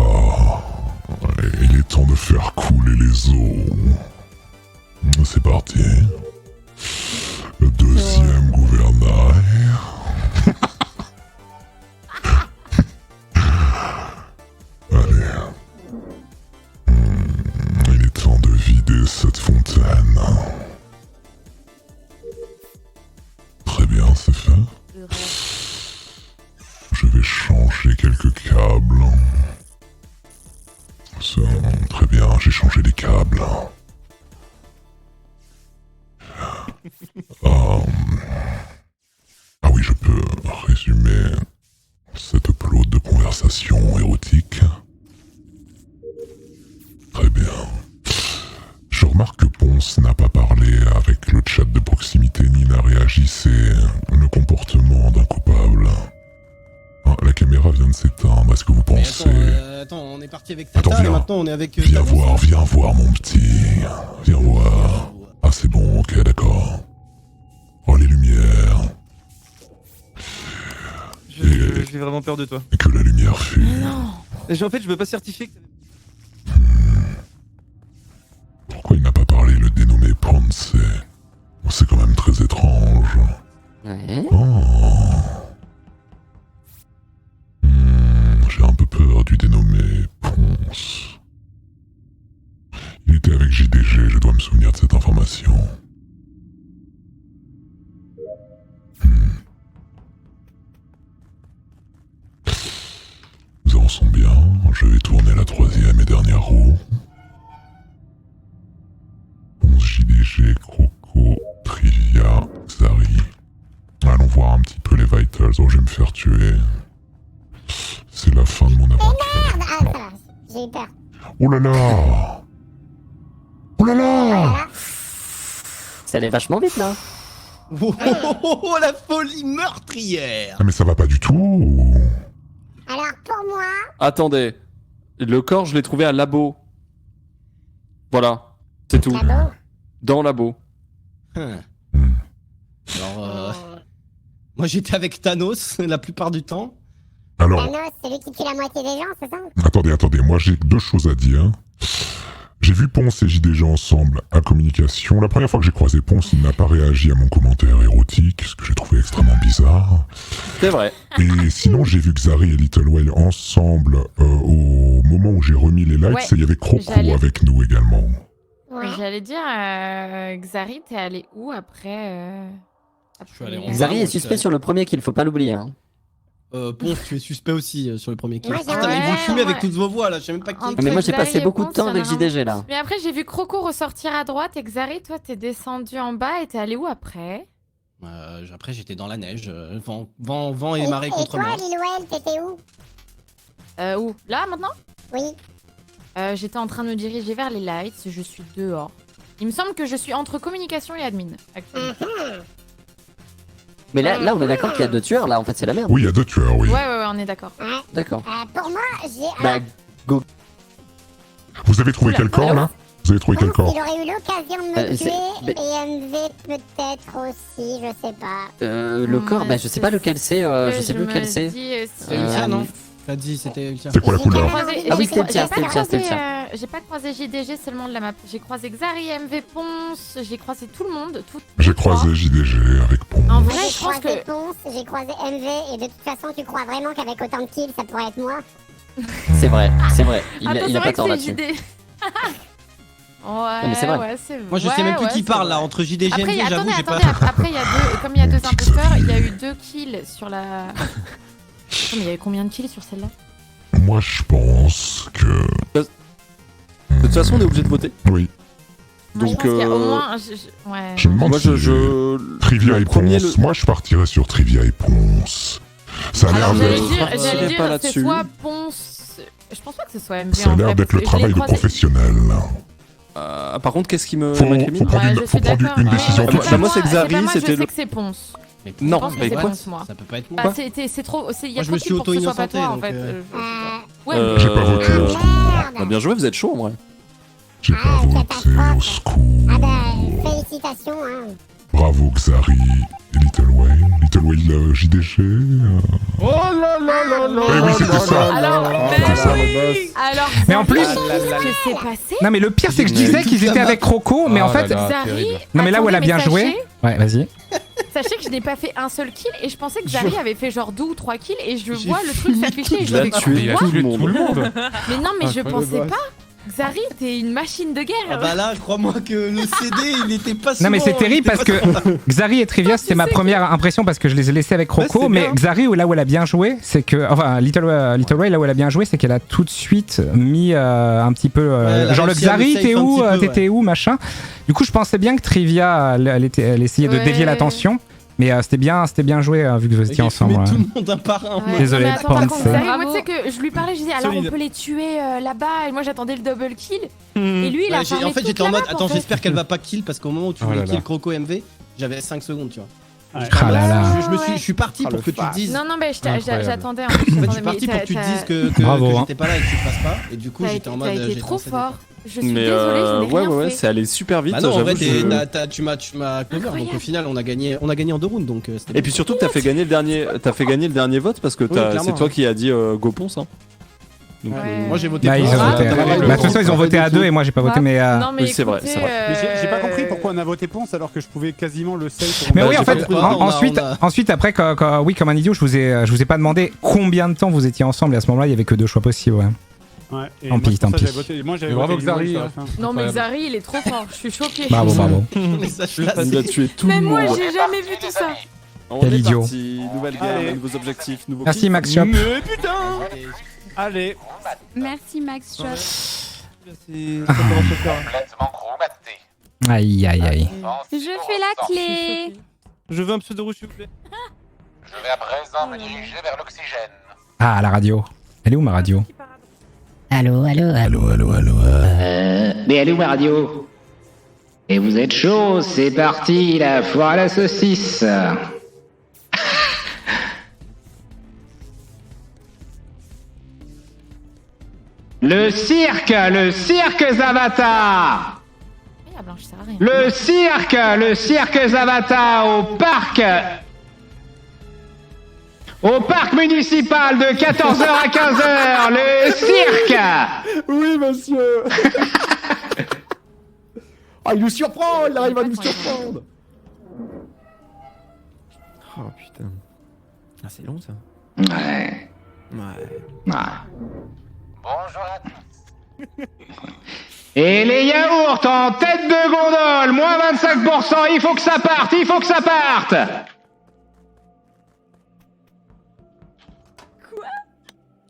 Ouais, il est temps de faire réseau. C'est parti. Le deuxième gouvernail. Allez. Il est temps de vider cette fontaine. Très bien, c'est fait. Je vais changer quelques câbles. Très bien, j'ai changé les câbles. Ah oui, je peux résumer cette upload de conversation érotique. Très bien. Je remarque que Ponce n'a pas parlé avec le chat de proximité ni n'a réagi, c'est le comportement d'un coupable. Ah, la caméra vient de s'éteindre, est-ce que vous pensez... Attends, on est parti avec Tata et maintenant on est avec... Viens voir mon petit. Viens voir. Ah c'est bon, ok, d'accord. Oh les lumières. J'ai vraiment peur de toi. Que la lumière fuit. Non. En fait, je veux pas certifier que... Pourquoi il n'a pas parlé le dénommé Ponce? C'est quand même très étrange. Ouais. Oh. J'ai un peu peur du dénommé Ponce. Il était avec JDG, je dois me souvenir de cette information. Nous avançons bien, je vais tourner la troisième et dernière roue. Ponce, JDG, Croco, Trivia, Xari. Allons voir un petit peu les Vitals. Oh, je vais me faire tuer. C'est la fin de mon aventure. Merde! Ah, ça va, j'ai eu peur. Oh là là! Oh là là! Ça allait vachement vite là. Oh, la folie meurtrière! Ah mais ça va pas du tout! Alors, pour moi... Attendez. Le corps, je l'ai trouvé à Labo. Voilà. C'est tout. Labo? Dans Labo. Alors, moi j'étais avec Thanos la plupart du temps. Alors, Thanos, celui qui tue la moitié des gens, c'est ça? attendez, moi j'ai deux choses à dire. J'ai vu Ponce et JDG ensemble à communication. La première fois que j'ai croisé Ponce, il n'a pas réagi à mon commentaire érotique, ce que j'ai trouvé extrêmement bizarre. C'est vrai. Et sinon, j'ai vu Xari et Little Whale ensemble au moment où j'ai remis les lights, Ouais, et il y avait Croco j'allais- avec nous également. J'allais dire, Xari, t'es allé où après Je suis allé en Xari bas, est moi, suspect je- sur le premier kill, faut pas l'oublier. Hein. Ponce, tu es suspect aussi sur le premier kill. Moi, j'ai Putain, mais ils vont Ouais, fumer avec ouais. toutes vos voix là, je sais même pas qui. Entre Mais moi j'ai Xari passé et beaucoup de Ponce, temps y en a avec un. JDG là. Mais après, j'ai vu Croco ressortir à droite et Xari, toi, t'es descendu en bas et t'es allé où après? Après, j'étais dans la neige, vent et marée contre toi, moi. Lil t'étais où? Où? Là, maintenant? Oui. J'étais en train de me diriger vers les lights, je suis dehors. Il me semble que je suis entre communication et admin, actuellement. Mais là on est d'accord qu'il y a 2 tueurs là, en fait c'est la merde. Oui, il y a 2 tueurs, oui. Ouais, on est d'accord. D'accord. Pour moi, j'ai... Bah, go. Vous avez trouvé quel corps là? Vous avez trouvé quel corps? Il aurait eu l'occasion de me c'est- tuer, mais- et MV peut-être aussi, je sais pas. Le corps, bah je sais pas lequel c'est, je sais plus lequel c'est. C'est Ultia, non? T'as dit, c'était Ultia. C'est quoi la couleur? Ah oui, c'était le tien, c'était le tien, c'était le tien. J'ai pas croisé JDG seulement de la map. J'ai croisé Xari, MV, Ponce, j'ai croisé tout le monde. J'ai croisé JDG avec Ponce. En vrai, J'ai je pense croisé que. Ponce, j'ai croisé MV, et de toute façon, tu crois vraiment qu'avec autant de kills, ça pourrait être moi? C'est vrai, c'est vrai. Il Attends, a c'est pas vrai tort que c'est là-dessus. JD. Ouais, mais c'est vrai. ouais, c'est vrai. Moi, je sais même plus Ouais, qui c'est parle là, vrai. entre JDG et Après, MV, j'avoue, attendez, j'ai pas. après, il y a comme il y a 2 imposteurs, il y a eu 2 kills sur la. Attends, mais il y avait combien de kills sur celle-là? Moi je pense que... De toute façon, on est obligé de voter. Oui. Donc, Parce qu'il y a au moins. Ouais. Je me demande moi, si Trivia le et premier, Ponce. Moi, je partirais sur Trivia et Ponce. Ça a l'air Alors, j'allais d'être... dire, partirai pas c'est là-dessus. soit Ponce. Je pense pas que ce soit MV. Ça a en l'air vrai, d'être parce le que je l'ai travail de croisé- professionnel. Par contre, qu'est-ce qui me Faut m'incrimine prendre Ouais, une, je faut suis prendre d'accord. une Ouais. décision tout de Bah, suite. moi, c'est Xari, pas moi, c'était je sais le- que c'est Ponce. Mais Je Non, pense que mais c'est quoi Ponce, moi. Ça peut pas être moi. Bah, c'est trop. Il y a Moi, je trop me de suis kills pour que ce soit pas auto-innocenté, toi, en donc, fait. Ouais, Ouais, J'ai pas voté. merde! Bah, bien joué, vous êtes chaud, en vrai. J'ai pas voté, au secours. Ah bah, félicitations, hein. Bravo Xari et Little Whale. Little Whale JDG. Oh là là là là. Eh oui, c'était ça. Alors, Mais en plus- qu'est-ce qui s'est passé? Non mais le pire c'est que je disais qu'ils étaient avec Rocco, mais en fait... Zari, Non mais là où elle a bien attendez, joué... Ouais, vas-y. Sachez que je n'ai pas fait un seul kill et je pensais que Zari avait fait genre 2 ou 3 kills et je vois le truc s'afficher et je Il a fais tué quoi? tout le monde. Mais non, mais je Incroyable. pensais pas. Xari, t'es une machine de guerre. Ah bah là, crois-moi que le CD, il était pas Non mais c'est souvent, terrible il parce était que pas souvent. Xari et Trivia c'était ma première impression parce que je les ai laissés avec Rocco, c'est mais bien. Xari là où elle a bien joué c'est que enfin Little Way là où elle a bien joué c'est qu'elle a tout de suite mis un petit peu elle a genre le réussi à me Xari safe t'es un où petit peu, t'étais où machin. Du coup je pensais bien que Trivia elle essayait de Ouais. dévier l'attention, mais c'était bien joué vu que vous étiez J'ai ensemble. fumé ouais. tout le monde un par un. Ouais. Désolé, Non, mais attends, par Ponce. contre, Xari, Bravo. moi tu sais que je lui parlais, je disais alors Solide. on peut les tuer là-bas et moi j'attendais le double kill. Et lui il a Ouais, farmé en fait, toute j'étais en la mode, map, attends, en fait. j'espère qu'elle va pas kill parce qu'au moment où tu Oh voulais là kill là. Croco MV, j'avais 5 secondes, tu vois. Ouais. Ah là là. Je suis parti pour que tu te dises. Non, non, mais Incroyable. j'attendais. En fait, je suis parti pour que tu te dises que Bravo, hein. j'étais pas là et que tu passes pas. Et du coup, j'étais en mode. T'as été j'étais trop en CD. fort. Je suis Mais désolée, je n'ai rien ouais, fait. c'est allé super vite. Bah non, en j'avoue, fait, je- tu m'as cover, donc au final, on a gagné en 2 rounds. Donc, c'était Et bien. puis surtout que t'as fait gagner le dernier vote parce que clairement, c'est toi hein. qui as dit Go Ponce. Hein. Donc, Ouais. Moi, j'ai voté Bah, pour ils ont ça. voté. T'as Bah, raison. de toute façon ils ont voté à 2 et moi j'ai pas voté mais Non, mais Oui, c'est vrai, écoutez, c'est vrai. Mais j'ai pas compris pourquoi on a voté Ponce alors que je pouvais quasiment le save. Mais Bah, oui, j'ai en pas fait, compris. ensuite, après, oui, comme un idiot, je vous ai pas demandé combien de temps vous étiez ensemble. Et à ce moment-là, il y avait que 2 choix possibles. Ouais. Ouais, et Tant moi, pis, c'est pour tant ça que pis. j'avais voté- Moi, j'avais Mais bravo voté Limoges Xari, sur la hein. fin. Non, mais Incroyable. Xari, il est trop fort. Je suis choquée. Bravo, bravo. Message Il classique. a tué tout le Mais moi, monde. j'ai jamais vu tout ça. On Quel est idiot. parti. Nouvelle guerre, Allez. nouveaux objectifs, nouveaux Merci, kills. Max Shop. Mais putain Allez, Merci Max Shop. C'est ça commence à faire. Aïe, aïe, aïe. Je fais la clé. Je veux un pseudo rouge, s'il vous plaît. Je vais à présent me diriger vers l'oxygène. Ah, la radio. Elle est où ma radio? Allô, allô, allô. Mais allez où ma radio? Et vous êtes chaud, c'est parti, la foire à la saucisse. Le cirque Zavata. Ah, Blanche, ça sert à rien. Le cirque Zavata au parc municipal de 14h à 15h, le cirque. Oui, monsieur. Ah, il nous surprend, il arrive à nous surprendre. Oh putain. Ah, c'est long ça. Ouais. Ouais. Bonjour à tous. Et les yaourts en tête de gondole, moins 25%, il faut que ça parte.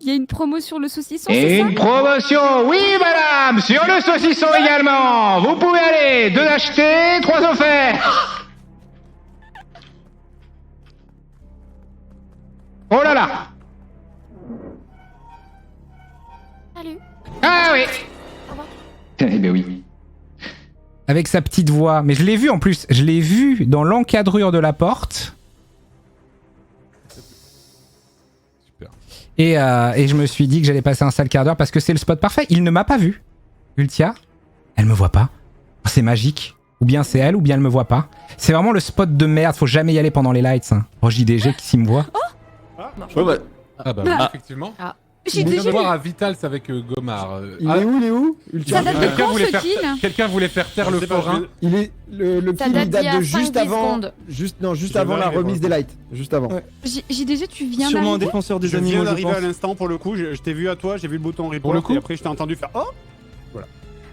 Il y a une promo sur le saucisson, c'est Et ça? une promotion, oui madame, sur le saucisson également. Vous pouvez aller, 2 achetés, 3 offerts. Oh là là. Salut. Ah oui. Eh ben oui. Avec sa petite voix. Mais je l'ai vu en plus. Je l'ai vu dans l'encadrure de la porte. Et je me suis dit que j'allais passer un sale quart d'heure parce que c'est le spot parfait. Il ne m'a pas vu. Ultia, elle me voit pas. C'est magique. Ou bien c'est elle, ou bien elle me voit pas. C'est vraiment le spot de merde. Faut jamais y aller pendant les lights. Hein. Oh, JDG qui s'y me voit. Ouais, bah. Ah bah Ah. oui, effectivement. Ah. On J'ai vient déjà de voir vu. à Vitals avec Gomard. Il est où Ça date de Quelqu'un quand voulait, ce faire... kill? Quelqu'un voulait faire taire Je le sais pas, forain. Il est le Ça kill date il date d'il y a de juste 5-10 avant secondes. juste Je avant vais la arriver, remise moi. des lights, juste avant. Ouais. JDG, tu viens Sûrement un d'arriver? défenseur des Je animaux, viens je d'arriver pense. à l'instant pour le coup, je t'ai vu à toi, j'ai vu le bouton report Pour le coup et après je t'ai entendu faire oh.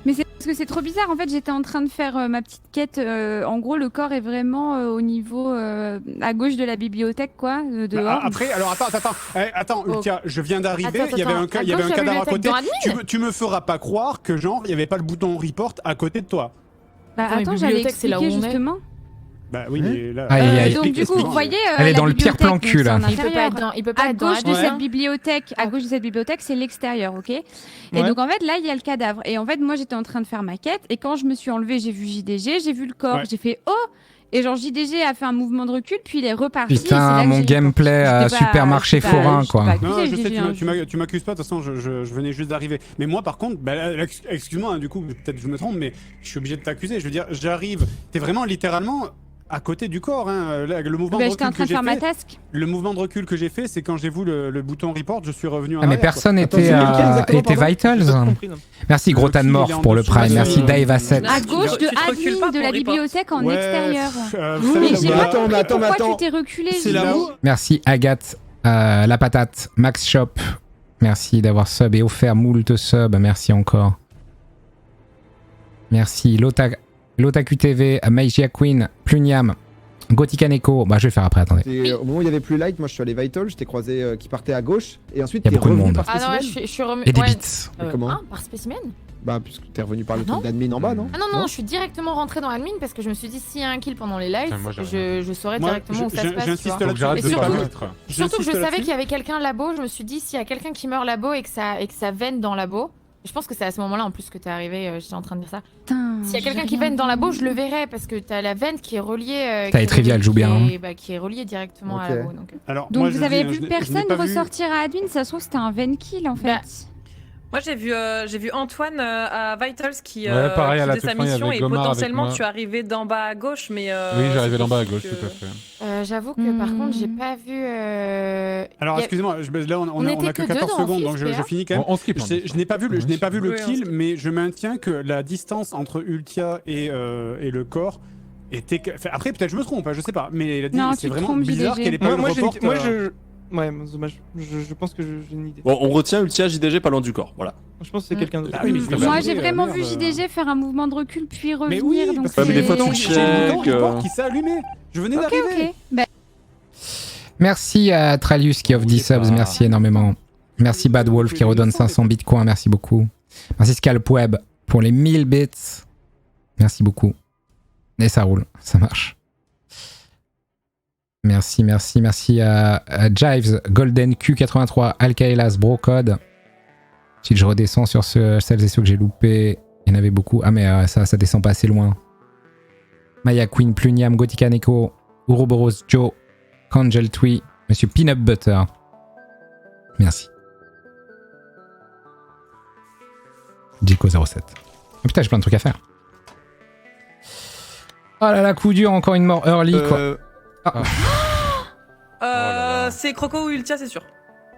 Mais c'est parce que c'est trop bizarre. En fait, j'étais en train de faire ma petite quête. En gros, le corps est vraiment au niveau à gauche de la bibliothèque, quoi, dehors. Bah, après, alors attends, Oh. Ultia, je viens d'arriver, Attends, il y avait un, attends, il y avait à un gauche de la cadavre à côté. bibliothèque dans Tu me feras pas croire que genre il y avait pas le bouton report à côté de toi. Bah Attends, mais attends, j'allais bibliothèque, c'est là où expliquer on est. justement. Bah oui, mais là. Aïe, aïe, aïe. Donc du coup, vous voyez, Elle est la dans le pire plan bibliothèque, cul, là. donc, c'est en Il peut pas intérieur. être dans, il peut pas À être dans gauche de la cette main. bibliothèque, à gauche de cette bibliothèque, c'est l'extérieur, ok? Et Ouais. donc en fait là il y a le cadavre. Et en fait moi j'étais en train de faire ma quête et quand je me suis enlevée j'ai vu JDG, j'ai vu le corps, Ouais. j'ai fait oh et genre JDG a fait un mouvement de recul puis il est reparti. et c'est Putain, là que mon j'ai- gameplay j'étais pas- supermarché j'étais pas- forain, j'étais quoi. pas Non, accusée, je sais, JDG, hein. tu m'accuses pas, de toute façon, je venais juste d'arriver. Mais moi, par contre, bah, là, excuse-moi, hein, du coup, peut-être je me trompe, mais je suis obligé de t'accuser. Je veux dire, j'arrive, t'es vraiment littéralement à côté du corps. Hein. Le mouvement Bah, de j'étais en recul train que de faire j'ai ma fait. task. Le mouvement de recul que j'ai fait, c'est quand j'ai vu le bouton report, je suis revenu en Ah, mais arrière, personne quoi. était Vitals. Merci gros tas de morph pour le prime. Merci Dave Asset. À gauche de Tu te recules admin pas de pour la report. bibliothèque en Ouais, extérieur. vous savez, Mais j'ai pas attends, compris mais attends, pourquoi attends. tu t'es reculé. C'est Gilles. là-haut. Merci Agathe, la patate, Max Shop. Merci d'avoir sub et offert moult sub. Merci encore. Merci Lotaku TV, Magia Queen, Pluniam, Gothic Neko. Bah, je vais le faire après, attendez. Au moment où il n'y avait plus light, moi je suis allé Vital, je t'ai croisé qui partait à gauche, et ensuite Il y a t'es beaucoup de revenu monde. par Ah non, ouais, spécimen. je suis remis. Et des ouais. bits. Mais comment Par spécimen Bah, puisque t'es revenu par le Ah non truc d'admin en bas, non Ah non, je suis directement rentré dans admin parce que je me suis dit s'il y a un kill pendant les lives, Putain, moi, j'ai je saurais Moi, directement où ça se passe. j'insiste tu vois. Faut que j'arrête Et de pas surtout- mettre. Surtout que je J'insiste savais là-dessus. qu'il y avait quelqu'un labo, je me suis dit s'il y a quelqu'un qui meurt labo et que ça vène dans labo. Je pense que c'est à ce moment-là en plus que t'es arrivé, j'étais en train de dire ça. Putain, S'il y a quelqu'un j'ai qui rien vène dans vu. labo, je le verrai parce que t'as la veine qui est reliée. T'as les Trivial joue bien. Qui est reliée directement à Ok. labo. Donc. Alors, Donc moi, je vous le avez dis, hein, vu je n'ai personne pas vu- ressortir à admin, ça se trouve c'était un Ven kill en fait. Bah, Moi j'ai vu Antoine à Vitals qui Ouais, pareil, à la faisait sa toute fin, il y mission avait et Gomar avec potentiellement moi. tu arrivais d'en bas à gauche mais Oui, j'arrivais c'est d'en bas à possible gauche, que- tout à fait. J'avoue que par contre, j'ai Hmm. pas vu. Alors, y a- excusez-moi, là, on était a que que 14 deux dans secondes, donc Office, je PA. finis quand même. On skip. Je n'ai pas vu le Oui, on kill, skip. mais je maintiens que la distance entre Ultia et le corps était. Enfin, après, peut-être je me trompe, hein, je sais pas, mais il a dit Non, c'est tu te vraiment trompes, bizarre JDG. qu'elle ait pas eu le report. Ouais, c'est dommage. Je pense que j'ai une idée. Bon, on retient Ultia JDG pas loin du corps, voilà. Je pense que c'est quelqu'un d'autre. Ah oui, mais c'est Moi pas j'ai vrai, vraiment merde. vu JDG faire un mouvement de recul puis Mais revenir. oui, donc parce que mais des fois, j'ai tu j'ai le bouton check, report qui s'est allumé. Je venais Ok, d'arriver. ok. Bah, Merci à Tralius qui offre 10 subs, merci énormément. Merci Bad Wolf qui redonne 500 bitcoins, merci beaucoup. Merci Scalpweb pour les 1000 bits. Merci beaucoup. Et ça roule, ça marche. Merci à Jives, Golden Q83, Alkaelas, Brocode. Si je redescends sur celles et ceux que j'ai loupés, il y en avait beaucoup. Ah mais ça descend pas assez loin. Maya Queen, Pluniam, Gothica Neko, Ouroboros Joe, Angel Twee, Monsieur Peanut Butter. Merci. Jico07. Oh putain, j'ai plein de trucs à faire. Oh là là, coup dur, encore une mort early quoi. C'est Croco ou Ultia, c'est sûr.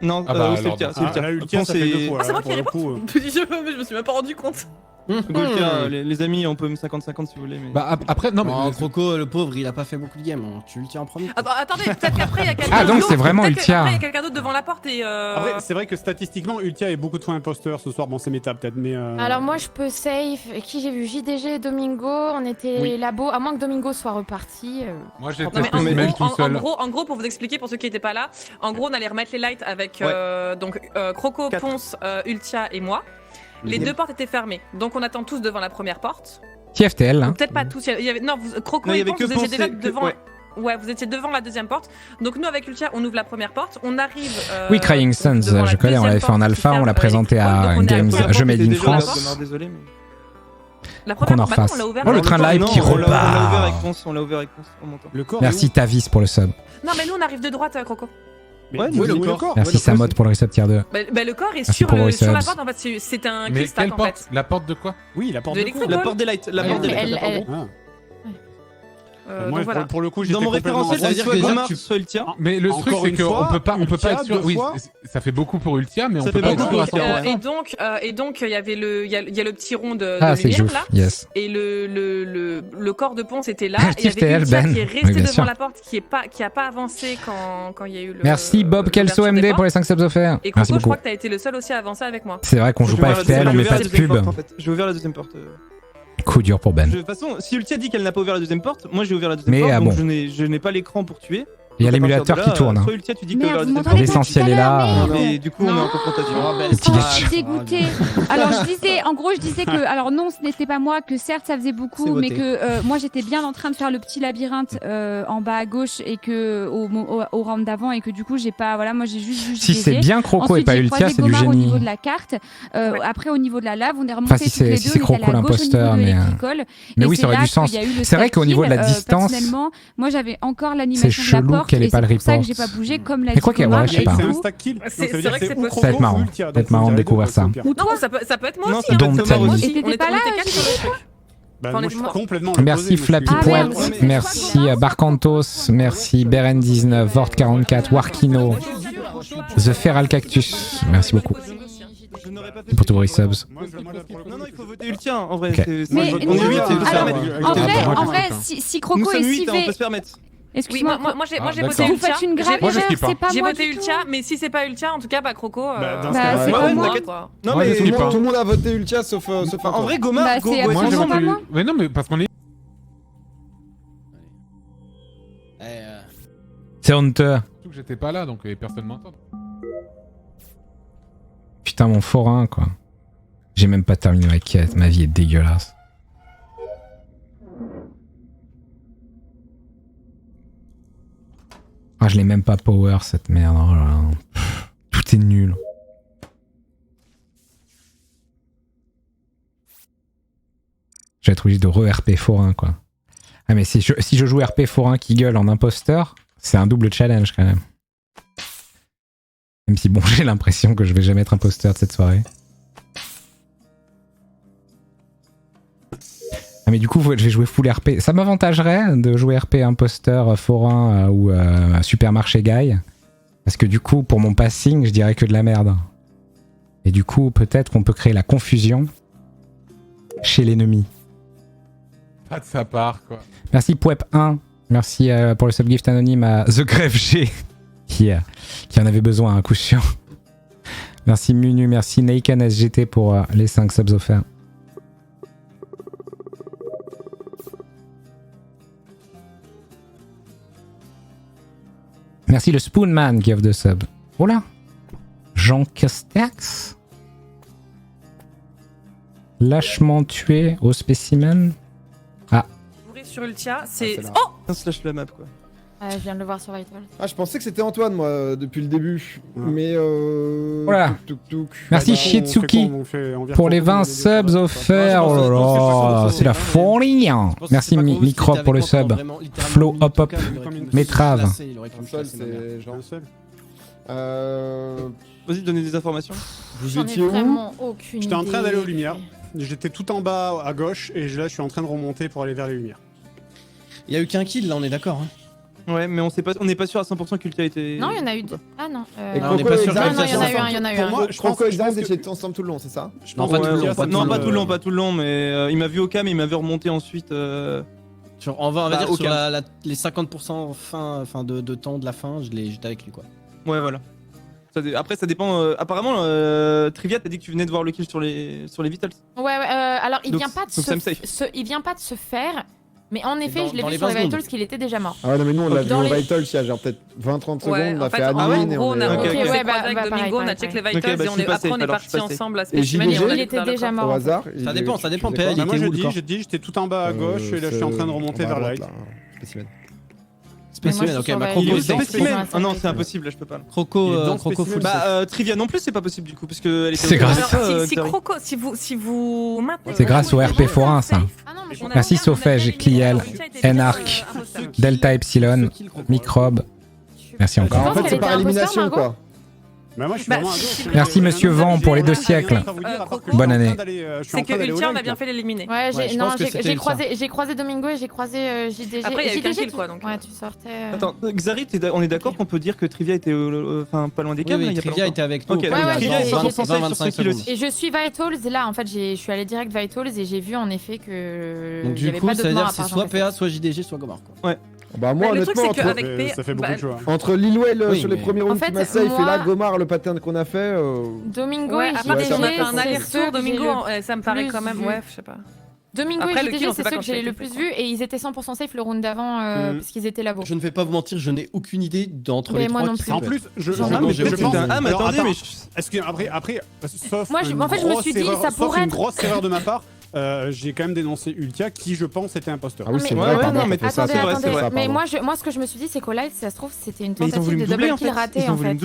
Non, Ah bah, c'est alors, Ultia. C'est Ah, Ultia. là, Ultia, ça fait deux fois. Ah, c'est moi là, qui ai pour le répondu. coup, Je me suis même pas rendu compte. Ultia, les amis, on peut me 50-50 si vous voulez. Mais... Bah après, non mais. Oh, Croco, le pauvre, il a pas fait beaucoup de games. Hein. Tu le tiens en premier. Attendez, peut-être qu'après il y a quelqu'un Ah, donc d'autre, c'est vraiment peut-être Ultia. qu'après, il y a quelqu'un d'autre devant la porte et. Après, c'est vrai que statistiquement, Ultia est beaucoup de fois imposteur ce soir. Bon, c'est méta peut-être, mais. Alors moi je peux safe. Qui j'ai vu JDG et Domingo. On était Oui. labo. À moins que Domingo soit reparti. Moi j'ai Non, mais testé Smell tout seul. en gros, pour vous expliquer, pour ceux qui n'étaient pas là, en gros, on allait remettre les lights avec Croco, Quatre. Ponce, Ultia et moi. Les deux portes étaient fermées, donc on attend tous devant la première porte. TFTL, Ou hein. peut-être pas tous. Il y avait, non, Croco Non, il y et avait Ponce, que vous étiez Ponce déjà et que- devant. ouais. Ouais, vous étiez devant la deuxième porte. Donc nous, avec Ultia, on ouvre la première porte. On arrive. Oui, Crying Suns, devant la je connais, on l'avait deuxième fait en porte qui alpha, on ferme, l'a présenté les à contrôles, donc on est Games la Jeux Made in Déjà, France. désolé, mais... La Qu'on première en porte, maintenant, refasse. on l'a ouvert. Oh, le train live qui on l'a ouvert repart. avec Ponce, on l'a ouvert avec Ponce en montant. Le corps. Merci Tavis pour le sub. Non, mais nous, on arrive de droite, Croco. Ouais, oui, le le corps. corps. Merci Samod pour le reset tier 2. Bah, le corps est Merci sur, pour vos sur la subs. porte. En fait, c'est un Mais kill stack quelle en porte fait. La porte de quoi? Oui, la porte De de l'électrique. cours. La porte des lights. La Ouais, porte des mais lights. elle- Ah. Donc voilà. Pour le coup, j'étais Dans mon complètement référentiel, en c'est face. soit Déjà, Gomar, tu- soit Ultia. Mais le truc Encore c'est une qu'on fois, peut pas Ultia, être sûr. deux Oui, fois. ça fait beaucoup pour Ultia, mais on Ça peut fait pas être beaucoup sûr à pour Ultia. 100%. Et donc, il y avait il y a le petit rond de Ah, c'est lumière Jouf, là. yes. Et le corps de Ponce était là. Ah, Et il y TFTL, avait Ultia Ben. qui est Oui, resté bien devant sûr. la porte, qui a pas avancé quand il y a eu le. Merci Bob Kelso l'ouverture des MD pour les portes. 5 subs offerts. Et Merci Coco, je beaucoup. crois que t'as été le seul aussi à avancer avec moi. C'est vrai qu'on joue pas FTL, on met pas de pub. J'ai ouvert la deuxième porte. Coup dur pour Ben. De toute façon, si Ultia dit qu'elle n'a pas ouvert la deuxième porte, moi j'ai ouvert la deuxième Mais, porte, ah donc bon. je n'ai pas l'écran pour tuer. Il y a Donc, à l'émulateur partir de qui tourne, hein. Soit Ultia, tu dis que t'as Merde, ouvert la vous deuxième m'entendez porte. L'essentiel est là. Et du coup, on est en confrontation. Le petit Oh, glitch. je suis dégoûtée. Alors je disais, en gros, je disais que, alors non, ce n'était pas moi, que certes ça faisait C'est beaucoup, voté. mais que moi j'étais bien en train de faire le petit labyrinthe en bas à gauche et que au round d'avant et que du coup j'ai pas, voilà, moi j'ai juste vu. Si JDG. c'est bien Croco et Ensuite, pas j'ai Ultia, croisé c'est du Gomar au niveau génie. de la carte. Après au niveau de la lave, on est remonté Enfin, si toutes les c'est- si deux. c'est on est allé Croco à gauche au niveau l'imposteur, de mais, l'électricole. mais Et oui, c'est ça aurait là du sens. qu'il y a eu le C'est vrai qu'au niveau de la stack kill. distance, Personnellement, moi j'avais encore l'animation c'est de la chelou porte qu'elle ait et pas c'est le pour ça que report. j'ai pas bougé comme l'a Mais quoi dit qu'elle- Gomar. ouais, je sais Et pas. du C'est un coup, stack kill. C'est Donc, ça veut vrai dire que c'est ou possible. Croco Ça va être ou marrant. Ultia, Ça va être donc marrant faut de dire les découvrir deux, ça. c'est au pire. Ou toi Non, ça peut être moi Non, aussi. ça peut Don't être Thomas tell me. aussi. Et t'étais On était pas là, quatre sur le truc. Bah, Enfin, moi, je suis moi- complètement Merci Flappy Poet, merci Barcantos, merci Beren19, Vort44, Warkino, The Feral Cactus, merci beaucoup. Pour tous vos subs. Non, il faut voter Ultia en vrai. Ok. Mais on non, est 8, en vrai, si Croco Nous et sommes 8, on Sivé... peut se permettre. Oui, Excuse-moi, moi j'ai d'accord. voté vous Ultia. faites une grave Moi, je erreur, skip, hein. c'est pas J'ai moi voté du tout. Ultia, mais si c'est pas Ultia, en tout cas, Croco. Dans ce Bah, cas-là, c'est pas moi. t'inquiète. Non, Ouais, mais je skip, hein. Tout le monde a voté Ultia sauf en vrai, Gomar, Bah, go, c'est go, Moi, j'ai absolument pas voté. moi. Mais non, mais parce qu'on est. C'est honteux. Surtout que j'étais pas là, donc personne m'entend. Putain, mon forain, quoi. J'ai même pas terminé ma quête, ma vie est dégueulasse. Ah, je l'ai même pas power, cette merde. Oh là là. Pff, tout est nul. Je vais être obligé de re-RP forain, quoi. Ah, mais si je joue RP forain qui gueule en imposteur, c'est un double challenge, quand même. Même si, bon, j'ai l'impression que je vais jamais être imposteur de cette soirée. Ah mais du coup, je vais jouer full RP. Ça m'avantagerait de jouer RP imposteur, forain ou supermarché guy. Parce que du coup, pour mon passing, je dirais que de la merde. Et du coup, peut-être qu'on peut créer la confusion chez l'ennemi. Pas de sa part, quoi. Merci Pouep1. Merci pour le subgift anonyme à The Grève G. qui en avait besoin, à coup sûr. Merci Munu, merci Neiken SGT pour les 5 subs offerts. Merci le Spoonman qui offre de sub. Oh là, Jean Castex. Lâchement tué au spécimen. Ah. Mourir sur Ultia, c'est. c'est là. Oh On se lâche la map quoi. Je viens de le voir sur Vital. Ah, je pensais que c'était Antoine, moi, depuis le début. Mais Voilà. Merci Shiitsuki pour les 20 subs offerts. Oh là là, c'est la folie. Merci Microbe pour le sub. Flow hop hop. Métrave. Un seul, c'est Jean. Vas-y, donnez des informations. Vous étiez où? J'étais en train d'aller aux lumières. J'étais tout en bas à gauche et là je suis en train de remonter pour aller vers les lumières. Il y a eu qu'un kill là, on est d'accord. Hein. Ouais, mais on n'est pas sûr à 100% qu'Ultia a été. Non, il y en a eu deux. Ah non. Et on n'est pas sûr. Non, il y en a eu un, il y en a eu un. Pour moi, je pense que vous étiez ensemble tout le long, c'est ça? Non, pas tout le long, mais il m'a vu au cam et il m'a vu remonter ensuite. On va dire sur les 50% fin de temps de la fin, j'étais avec lui quoi. Ouais, voilà. Après, ça dépend. Apparemment, Trivia, t'as dit que tu venais de voir le kill sur les Vitals. Ouais, alors il Donc, vient pas de se faire. Mais en effet, je l'ai vu sur les Vitals qu'il était déjà mort. Ah ouais, non, mais nous, on l'a vu au Vitals il y a genre peut-être 20-30 secondes, on a fait admin et on est... avec Domingo, on a check les Vitals et après on est partis ensemble à Spécimen et on était déjà mort. Au hasard. Ça dépend, PA, Moi, je dis, j'étais tout en bas à gauche et là, je suis en train de remonter vers Light. Spécimen, ok, bah Il Croco, est Spécimen. Ah non, c'est impossible, là, je peux pas. Croco full. Bah, Trivia non plus, c'est pas possible du coup, parce que elle était. C'est grâce. Si Croco, si vous maintenez. C'est grâce au RP forain, ça. Merci Sophège, Cliel, Enarch, Delta Epsilon, Microbe. Merci encore. En fait, c'est par élimination, quoi. Bah moi, je suis vraiment à gauche. Merci Monsieur Vent pour les 2 siècles. Bonne année. C'est que Ultia, on a bien fait l'éliminer. Ouais, j'ai croisé Domingo et j'ai croisé JDG. Après, il y a eu qu'un kill, quoi, donc. Ouais, tu sortais. Attends, Xari, on est d'accord qu'on peut dire que Trivia était pas loin des câbles. Oui, Trivia était avec nous. Ok, Trivia est 100% safe sur ce kill aussi. Et je suis Vitals et là, en fait, je suis allé direct Vitals et j'ai vu en effet que. Donc du coup, ça veut dire que c'est soit PA, soit JDG, soit Gomar. Ouais. Bah moi honnêtement ça fait beaucoup de choix. Entre Lilwell sur les premiers rounds qui m'a safe et là Gomar le pattern qu'on a fait Domingo et on a fait JDG un aller-retour Domingo ça me paraît quand même je sais pas. Domingo et JDG c'est ceux que j'ai le plus vu et ils étaient 100% safe le round d'avant parce qu'ils étaient là-bas. Je ne vais pas vous mentir, je n'ai aucune idée d'entre les trois qui en plus je pense mais attendez mais est-ce que après sauf moi en fait je me suis dit ça pourrait être une grosse erreur de ma part. J'ai quand même dénoncé Ultia qui je pense était imposteur. Ah oui c'est vrai, attendez, mais moi ce que je me suis dit c'est qu'au live ça se trouve c'était une tentative de double kill ratée en fait.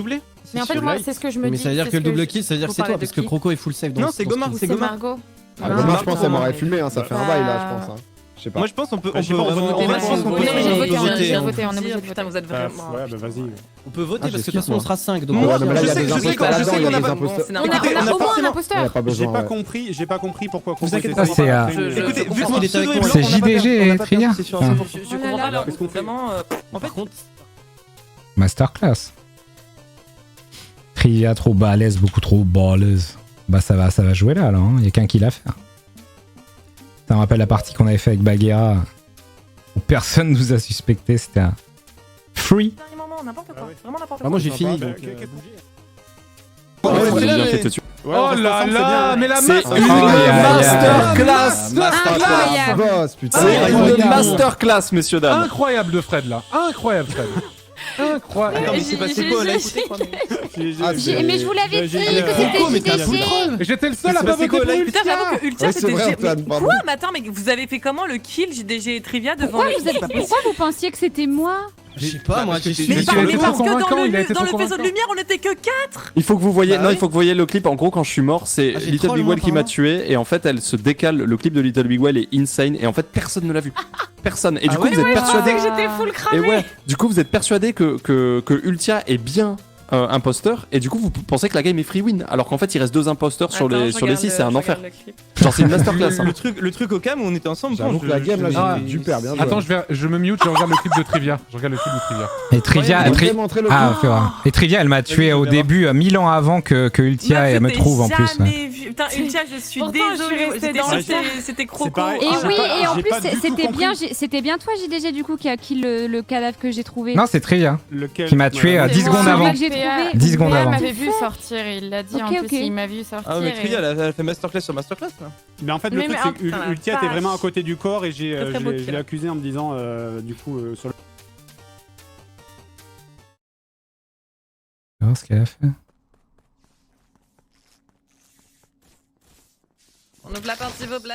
Mais en fait moi c'est ce que je me dis. Mais ça veut dire que le double kill ça veut dire que c'est toi parce que Croco est full safe. Non c'est Gomar, c'est Margot. Gomar je pense elle m'aurait fumé, ça fait un bail là je pense. Je sais pas. Moi je pense qu'on peut. Je sais pas, on va voter. On est obligé de voter, on est obligé de Putain, voter. vous êtes vraiment. Ouais, bah vas-y. On peut voter Ah, parce que de toute j'excuse, façon moi. on sera 5. Ouais, Donc non, mais là, il y a je des sais imposteurs qu'on là-dedans, il y a des a- imposteurs. C'est On a au moins un Il n'y a imposteur. pas besoin. J'ai pas compris pourquoi Vous proposer inquiétez ça. pas, c'est, Écoutez, vu qu'on Il était avec moi. C'est JDG et Trivia. C'est sûr, Enfin, 100%. Je comprends pas leur Qu'est-ce qu'on fait vraiment. Par contre, Masterclass. Trivia trop balèze, beaucoup trop balèze. Bah ça va jouer là, hein. Y a qu'un kill à faire. Ça me rappelle la partie qu'on avait fait avec Bagheera, où personne nous a suspecté, c'était un free. Dernier moment, n'importe quoi. Vraiment n'importe bah, quoi. moi j'ai fini. Bah, donc, C'est bien qui était tué. Oh là là, mais la C'est main. une masterclass. Incroyable. Boss, putain. C'est une masterclass, messieurs dames. Incroyable de Fred là. Incroyable Fred. Incroyable. Attends, mais c'est passé quoi là Mais je vous l'avais dit que c'était JDG. J'étais le seul à pas voter pour Putain, Ultia. j'avoue que Ultia Ouais, c'est c'était. vrai, Antoine, Mais pardon. quoi? Mais attends, mais vous avez fait comment le kill JDG et Trivia devant Pourquoi vous pensiez que c'était moi? Je sais pas, moi j'ai Mais Mais tu as été parce trop que convaincant, il a été dans trop le faisceau de convaincant. lumière, on était que 4. Il faut que vous voyez, Bah non, oui. il faut que vous voyez le clip. En gros, quand je suis mort, c'est Ah, j'ai Little trop Big loin, Well qui m'a pardon. tué, et en fait, elle se décale. Le clip de Little Big Well est insane, et en fait, personne ne l'a vu. Personne. Et du coup, vous êtes persuadé. que j'étais full Et cramé. ouais, du coup, vous êtes persuadé que Ultia est bien imposteur, et du coup, vous pensez que la game est free win, alors qu'en fait, il reste 2 imposteurs sur les 6, c'est un enfer. Genre, c'est une masterclass. hein. Le truc au cam où on était ensemble. J'avoue que la game là, j'ai super bien joué. Attends, je me mute, je regarde le clip de Trivia. Je regarde le clip de Trivia. Et Trivia, Ouais, montrez, montrez le ah, clip. c'est vrai. Et Trivia, elle m'a tué au début, 1000 ans avant que Ultia elle me trouve en plus. Ouais. Putain, Ultia, je suis Pourtant, je suis désolée. restée J'étais dans sûre le que chat. c'était Croco. pareil. Et j'ai oui, pas- et en j'ai plus pas du tout c'était bien toi JDG du coup qui a kill le cadavre que j'ai trouvé. Non, c'est Trivia Lequel qui m'a tué Ouais. 10 C'est secondes moi, avant. que j'ai trouvé. 10 secondes PA avant. m'avait vu sortir, il l'a dit en Ok, plus, ok. il m'a vu sortir. Ah, mais et- Trivia, elle a fait masterclass sur masterclass là. Mais en fait, le Mais- truc, mais- c'est que putain, la Ultia était vache. vraiment à côté du corps et Très, très beau je kill. l'ai accusé en me disant, du coup, sur le. On va voir ce qu'elle a fait. On ouvre la porte s'il vous plaît,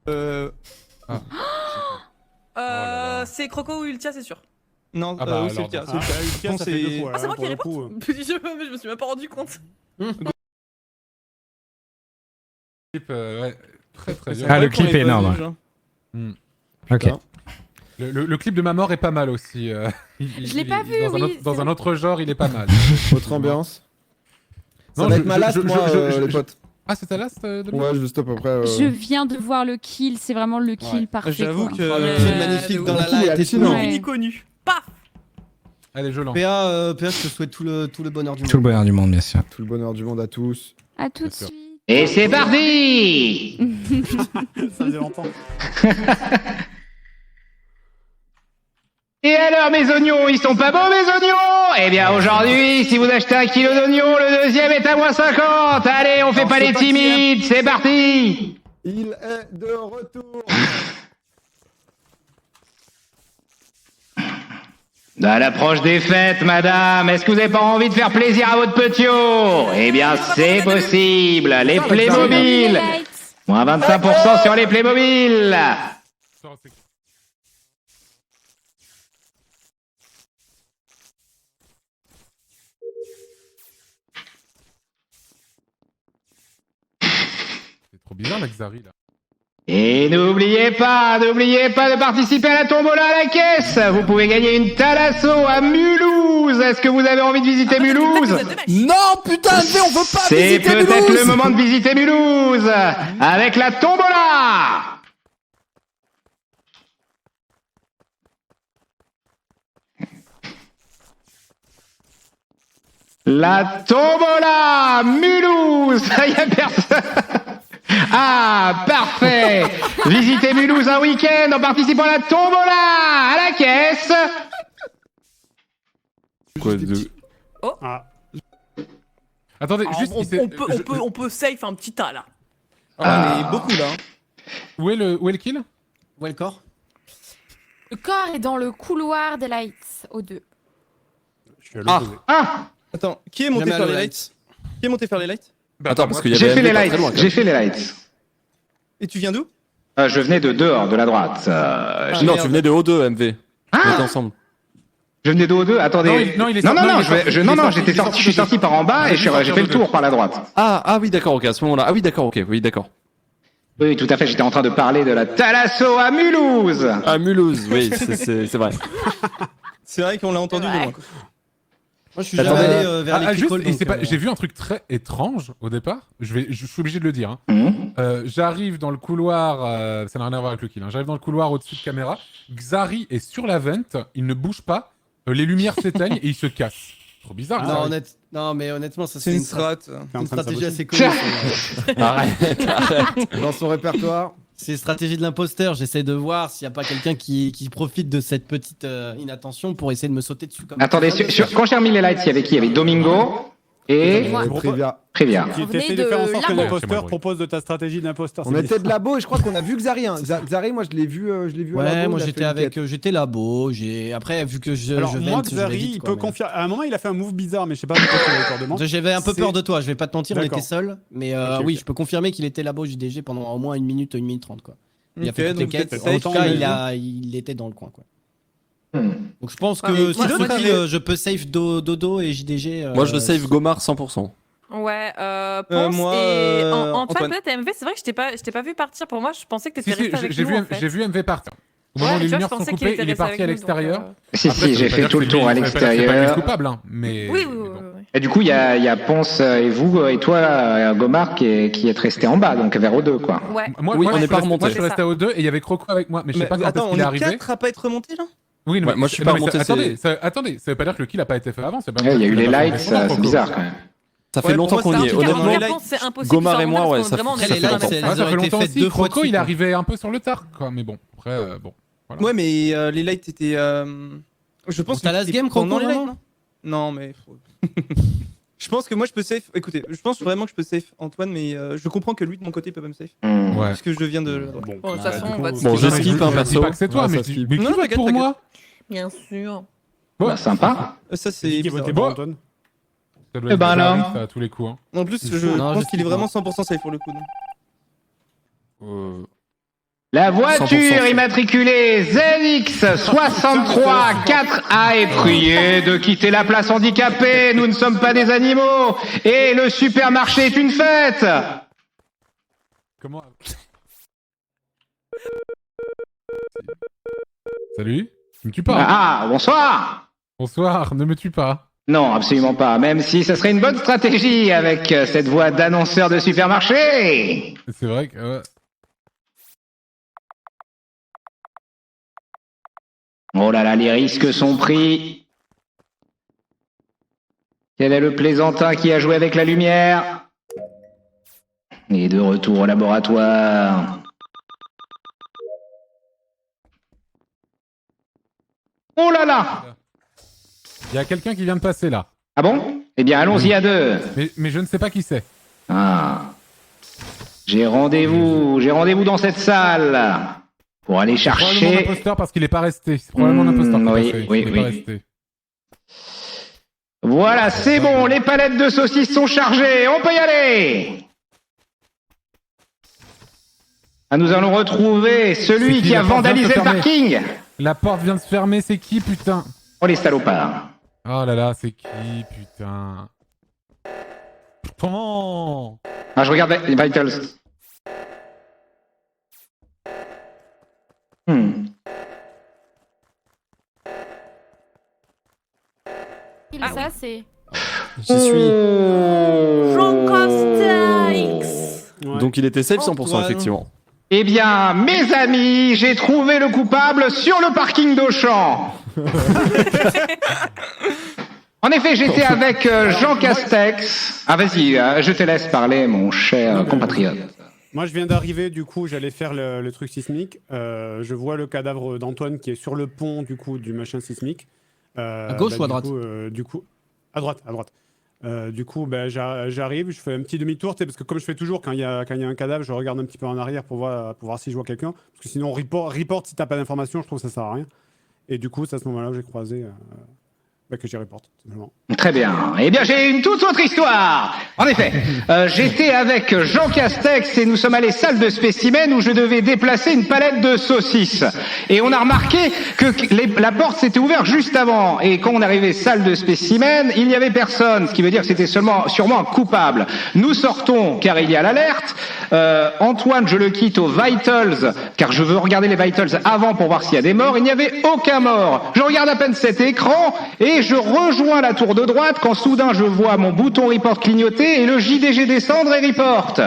merde. C'est Croco ou Ultia, c'est sûr. Non, Ah bah, oui, c'est alors, Ultia. bah, c'est Ultia. Ultia, ça fait c'est- 2 fois. Ah, c'est moi qui pour le coup, réponds. Je me suis même pas rendu compte. Clip, ouais, très très bien. Ah, le Ouais, clip pour les est énorme. bonnes, Hmm. Ok. Le clip de ma mort est pas mal aussi. Je l'ai pas vu, oui, Dans c'est un autre genre, il est pas mal. Autre ambiance. Ça Non, va je- être ma last, je- moi, je- les je- potes. Ah, c'est ta last de Ouais, juste à peu près. Je viens de voir le kill, c'est vraiment le kill parfait. J'avoue quoi. que C'est magnifique dans la Qui est light et hallucinant. tout. Ouais. Ni connu. Paf. Allez, je lance. PA, je te souhaite tout le bonheur du monde. Tout le bonheur du monde, bien sûr. Tout le bonheur du monde à tous. À tout de Bien sûr. suite. Et c'est parti! Ça faisait longtemps. Et alors mes oignons, ils sont pas beaux mes oignons? Eh bien aujourd'hui, si vous achetez 1 kilo d'oignons, le deuxième est à moins 50. Allez, on fait pas les timides, c'est parti! Il est de retour. À l'approche des fêtes, madame, est-ce que vous avez pas envie de faire plaisir à votre petiot? Eh bien c'est possible, les Playmobil! Moins 25% sur les Playmobil! C'est trop bizarre, la Xari, là. Et n'oubliez pas de participer à la tombola à la caisse. Vous pouvez gagner une Thalasso à Mulhouse. Est-ce que vous avez envie de visiter Mulhouse? Non, putain, on veut pas C'est visiter peut-être Mulhouse. le moment de visiter Mulhouse avec la tombola. La tombola Mulhouse. Il y a personne. Ah, parfait. Visitez Mulhouse un week-end en participant à la tombola à la caisse. Quoi de... Ah. Attendez, Ah, juste. on peut safe un petit tas là. Ah, mais beaucoup là. Où est le kill? Où est le corps? Le corps est dans le couloir des lights, au 2. Je suis à l'opposé. Attends, qui est monté Jamais faire à les la lights? Qui est monté faire les lights? Attends, parce qu'il y avait J'ai fait MV les pas lights. très loin, quand J'ai même. fait les lights. Et tu viens d'où? Je venais de dehors, de la droite. Non, tu venais de O2, MV. On était ensemble. Je venais de O2. Attendez. Non, il est Non, sorti- non, non, non, il est sorti- il est non, sorti- j'étais il est sorti, sorti je suis de- sorti par en bas il est et j'ai sorti fait le de- tour par la droite. Ah oui, d'accord, ok, à ce moment-là. Ah oui, d'accord, ok, oui, d'accord. Oui, tout à fait, j'étais en train de parler de la Thalasso à Mulhouse. À Mulhouse, oui, c'est vrai. C'est vrai qu'on l'a entendu de loin. Moi, je suis jamais allé vers les juste, Cricoles. j'ai vu un truc très étrange au départ. Je suis obligé de le dire. J'arrive dans le couloir, ça n'a rien à voir avec le kill. J'arrive dans le couloir au-dessus de caméra. Xari est sur la vente, il ne bouge pas. Les lumières s'éteignent et il se casse. Trop bizarre. Non, mais honnêtement, ça c'est une strat. Une stratégie assez connue. Arrête. Dans son répertoire. C'est stratégie de l'imposteur. J'essaie de voir s'il n'y a pas quelqu'un qui profite de cette petite inattention pour essayer de me sauter dessus. Attendez, quand j'ai remis les lights, il y avait qui? Il y avait Domingo et Privia. Qui essaie de faire en sorte que l'imposteur propose de ta stratégie d'imposteur. On était de labo et je crois qu'on a vu Xari. Xari, moi je l'ai vu à labo. Ouais, moi j'étais labo. Après, vu que je. Alors, moi, Xari, il peut confirmer. À un moment, il a fait un move bizarre, mais je sais pas pourquoi il avait peur de moi. J'avais un peu peur de toi, je vais pas te mentir, on était seuls. Mais oui, je peux confirmer qu'il était labo JDG pendant au moins 1 minute, 1 minute 30, quoi. Il a fait toutes les quêtes. En tout cas, il était dans le coin, quoi. Donc je pense que si je peux save Dodo et JDG. Moi je save Gomar 100%. Ouais, Ponce et Antoine, peut-être MV, c'est vrai que je t'ai pas vu partir. Pour moi, je pensais que t'étais resté avec nous. J'ai vu MV partir. Au moment où les lumières sont coupées, il est parti à l'extérieur. Si, j'ai fait tout le tour à l'extérieur. C'est coupable, hein, mais. Oui. Et du coup, il y a Ponce et vous, et toi, Gomar, qui est resté en bas, donc vers O2, quoi. Ouais. Moi, on n'est pas remonté. Moi, je suis resté à O2 et il y avait Croco avec moi, mais je sais pas quand est-ce qu'il est arrivé. On est 4 à pas être remonté là? Oui, moi je suis pas remonté. Attendez, ça veut pas dire que le kill a pas été fait avant. Il y a eu les lights, c'est bizarre quand même. Ça fait longtemps qu'on y est, honnêtement. Gomar et moi, ouais, ça fait longtemps. Ça fait longtemps aussi. Croco, il est arrivé un peu sur le tard, quoi. Mais bon, après, bon. Ouais, mais les lights étaient. Je pense que. T'as last game, Croco, dans les lights, non, mais. Je pense que moi je peux safe. Écoutez, je pense vraiment que je peux safe Antoine, mais je comprends que lui de mon côté il peut pas me safe. Ouais. Parce que je viens de. Bon, de toute façon, on va. Bon, je skip un perso. Pas que c'est toi, mais qui vote pour moi? Bien sûr. Ouais, sympa. Ça c'est. Qui votait pour Antoine? Eh ben alors. À tous les coups. En plus, je pense qu'il est vraiment 100% safe pour le coup. La voiture immatriculée ZX63 4A est priée de quitter la place handicapée. Nous ne sommes pas des animaux. Et le supermarché est une fête. Comment? Salut. Ne me tue pas. Ah, bonsoir. Bonsoir, ne me tue pas. Non, absolument pas. Même si ça serait une bonne stratégie avec cette voix d'annonceur de supermarché. C'est vrai que... Oh là là, les risques sont pris. Quel est le plaisantin qui a joué avec la lumière? Et de retour au laboratoire. Oh là là! Il y a quelqu'un qui vient de passer là. Ah bon? Eh bien, allons-y à deux. Mais je ne sais pas qui c'est. Ah. J'ai rendez-vous dans cette salle. Pour aller chercher. C'est probablement l'imposteur parce qu'il est pas resté. C'est probablement l'imposteur qui est passé. Oui. Pas resté. Voilà, c'est bon, les palettes de saucisses sont chargées, on peut y aller. Ah, nous allons retrouver celui qui a vandalisé le parking. La porte vient de se fermer, c'est qui, putain? Oh, les salopards. Oh là là, c'est qui, putain? Comment? Ah, je regarde les vitals. Ça, c'est. J'y suis. Donc il était safe 100% effectivement. Eh bien, mes amis, j'ai trouvé le coupable sur le parking d'Auchan. En effet, j'étais avec Jean Castex. Ah vas-y, je te laisse parler, mon cher compatriote. Moi, je viens d'arriver, du coup, j'allais faire le truc sismique. Je vois le cadavre d'Antoine qui est sur le pont, du coup, du machin sismique. À gauche ou à droite? Du coup, à droite. Du coup, j'arrive, je fais un petit demi-tour, parce que comme je fais toujours, quand il y a un cadavre, je regarde un petit peu en arrière pour voir si je vois quelqu'un. Parce que sinon, report si t'as pas d'informations, je trouve que ça sert à rien. Et du coup, c'est à ce moment-là que j'ai croisé, que j'ai report, tout simplement. très bien. Eh bien, j'ai une toute autre histoire. En effet, j'étais avec Jean Castex et nous sommes allés salle de spécimens où je devais déplacer une palette de saucisses. Et on a remarqué que la porte s'était ouverte juste avant. Et quand on arrivait salle de spécimens, il n'y avait personne, ce qui veut dire que c'était sûrement un coupable. Nous sortons, car il y a l'alerte. Antoine, je le quitte aux Vitals, car je veux regarder les Vitals avant pour voir s'il y a des morts. Il n'y avait aucun mort. Je regarde à peine cet écran et je rejoins la tour de droite quand soudain je vois mon bouton report clignoter et le JDG descendre et report.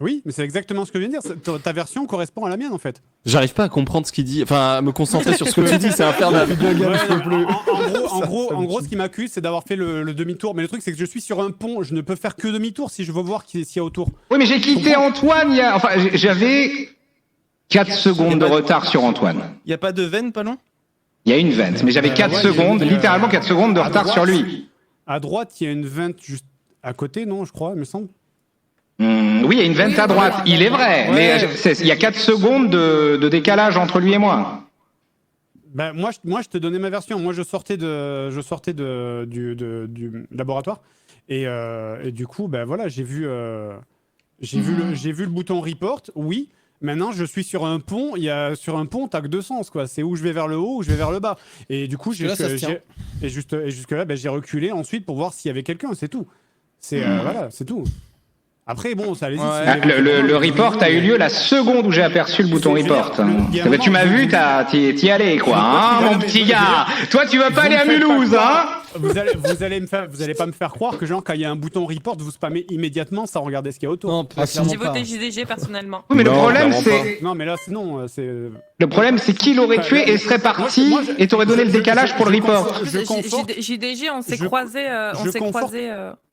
Oui, mais c'est exactement ce que je viens de dire. Ta version correspond à la mienne en fait. J'arrive pas à comprendre ce qu'il dit, enfin à me concentrer sur ce que tu dis, c'est infernal. En gros, ce qui m'accuse, c'est d'avoir fait le demi-tour. Mais le truc, c'est que je suis sur un pont, je ne peux faire que demi-tour si je veux voir s'il y a autour. Oui, mais j'ai quitté Antoine, j'avais 4 secondes de retard sur Antoine. Il n'y a pas de veine pas loin? Il y a une vente, mais j'avais 4 secondes, littéralement 4 secondes de retard sur lui. À droite, il y a une vente juste à côté, non, je crois, il me semble. Oui, il y a une vente à droite, il est vrai, mais il y a 4 secondes de décalage entre lui et moi. Ben, moi, je te donnais ma version. Moi, je sortais du laboratoire. Et du coup, ben voilà, j'ai vu le bouton report, oui. Maintenant, je suis sur un pont. Sur un pont, t'as que deux sens, quoi. C'est où je vais vers le haut ou je vais vers le bas. Et du coup, jusque-là, ben, j'ai reculé ensuite pour voir s'il y avait quelqu'un, c'est tout. Voilà, c'est tout. Après, bon, ça allait. Le report a eu lieu la seconde où j'ai aperçu le bouton report. Tu m'as vu, t'y allais, quoi, hein, mon petit gars. Toi, tu vas pas aller à Mulhouse, hein. Vous allez pas me faire croire que, genre, quand il y a un bouton report, vous spammez immédiatement sans regarder ce qu'il y a autour. Non, j'ai voté JDG personnellement. Oui, mais le problème, c'est. Non, mais là, non, c'est. Le problème, c'est qui l'aurait tué et serait parti et t'aurais donné le décalage pour le report. JDG, on s'est croisés.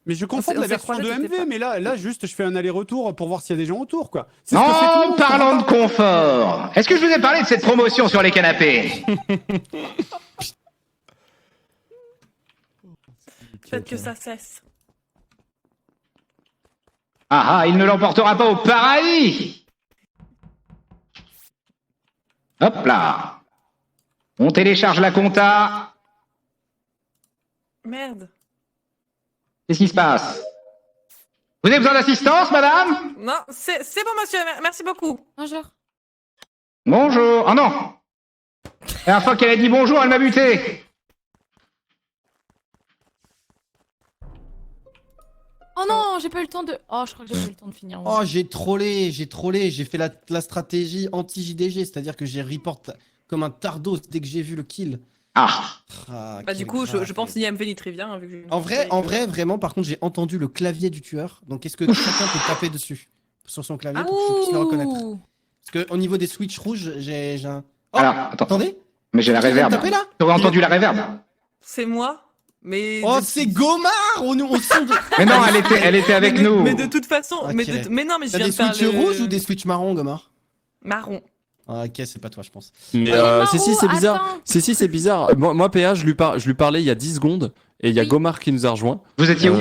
Mais je confonds la version de MV, mais là, juste, je fais un aller-retour pour voir s'il y a des gens autour, quoi. Non, parlant de confort, est-ce que je vous ai parlé de cette promotion sur les canapés? Faites que ça cesse. Ah, il ne l'emportera pas au paradis. Hop là. On télécharge la compta. Merde. Qu'est-ce qui se passe? Vous avez besoin d'assistance, madame? Non, c'est bon, monsieur. Merci beaucoup. Bonjour. Bonjour. Ah non. La dernière fois qu'elle a dit bonjour, elle m'a buté. Oh non, j'ai pas eu le temps de... Oh, je crois que j'ai pas eu le temps de finir. Oh, j'ai trollé, j'ai fait la stratégie anti-JDG, c'est-à-dire que j'ai report comme un tardos dès que j'ai vu le kill. Bah du coup, je pense ni MV ni Trivia. Hein, vu que en vrai, vraiment, par contre, j'ai entendu le clavier du tueur. Donc, est-ce que chacun peut taper dessus sur son clavier pour que je puisse le reconnaître? Parce qu'au niveau des switches rouges, j'ai un... Oh, alors, attendez. Mais j'ai la réverb. T'aurais entendu la réverb. C'est moi. Mais oh, c'est Gomard. Mais non, elle était avec nous. Mais de toute façon, okay. mais non, mais je viens de faire des switches rouges ou des switches marrons, Gomard? Marron. Ah, ok, c'est pas toi, je pense. Mais si, c'est bizarre. Si, c'est bizarre. Moi, PA, je lui parlais il y a 10 secondes et il y a Gomard qui nous a rejoint. Vous étiez où?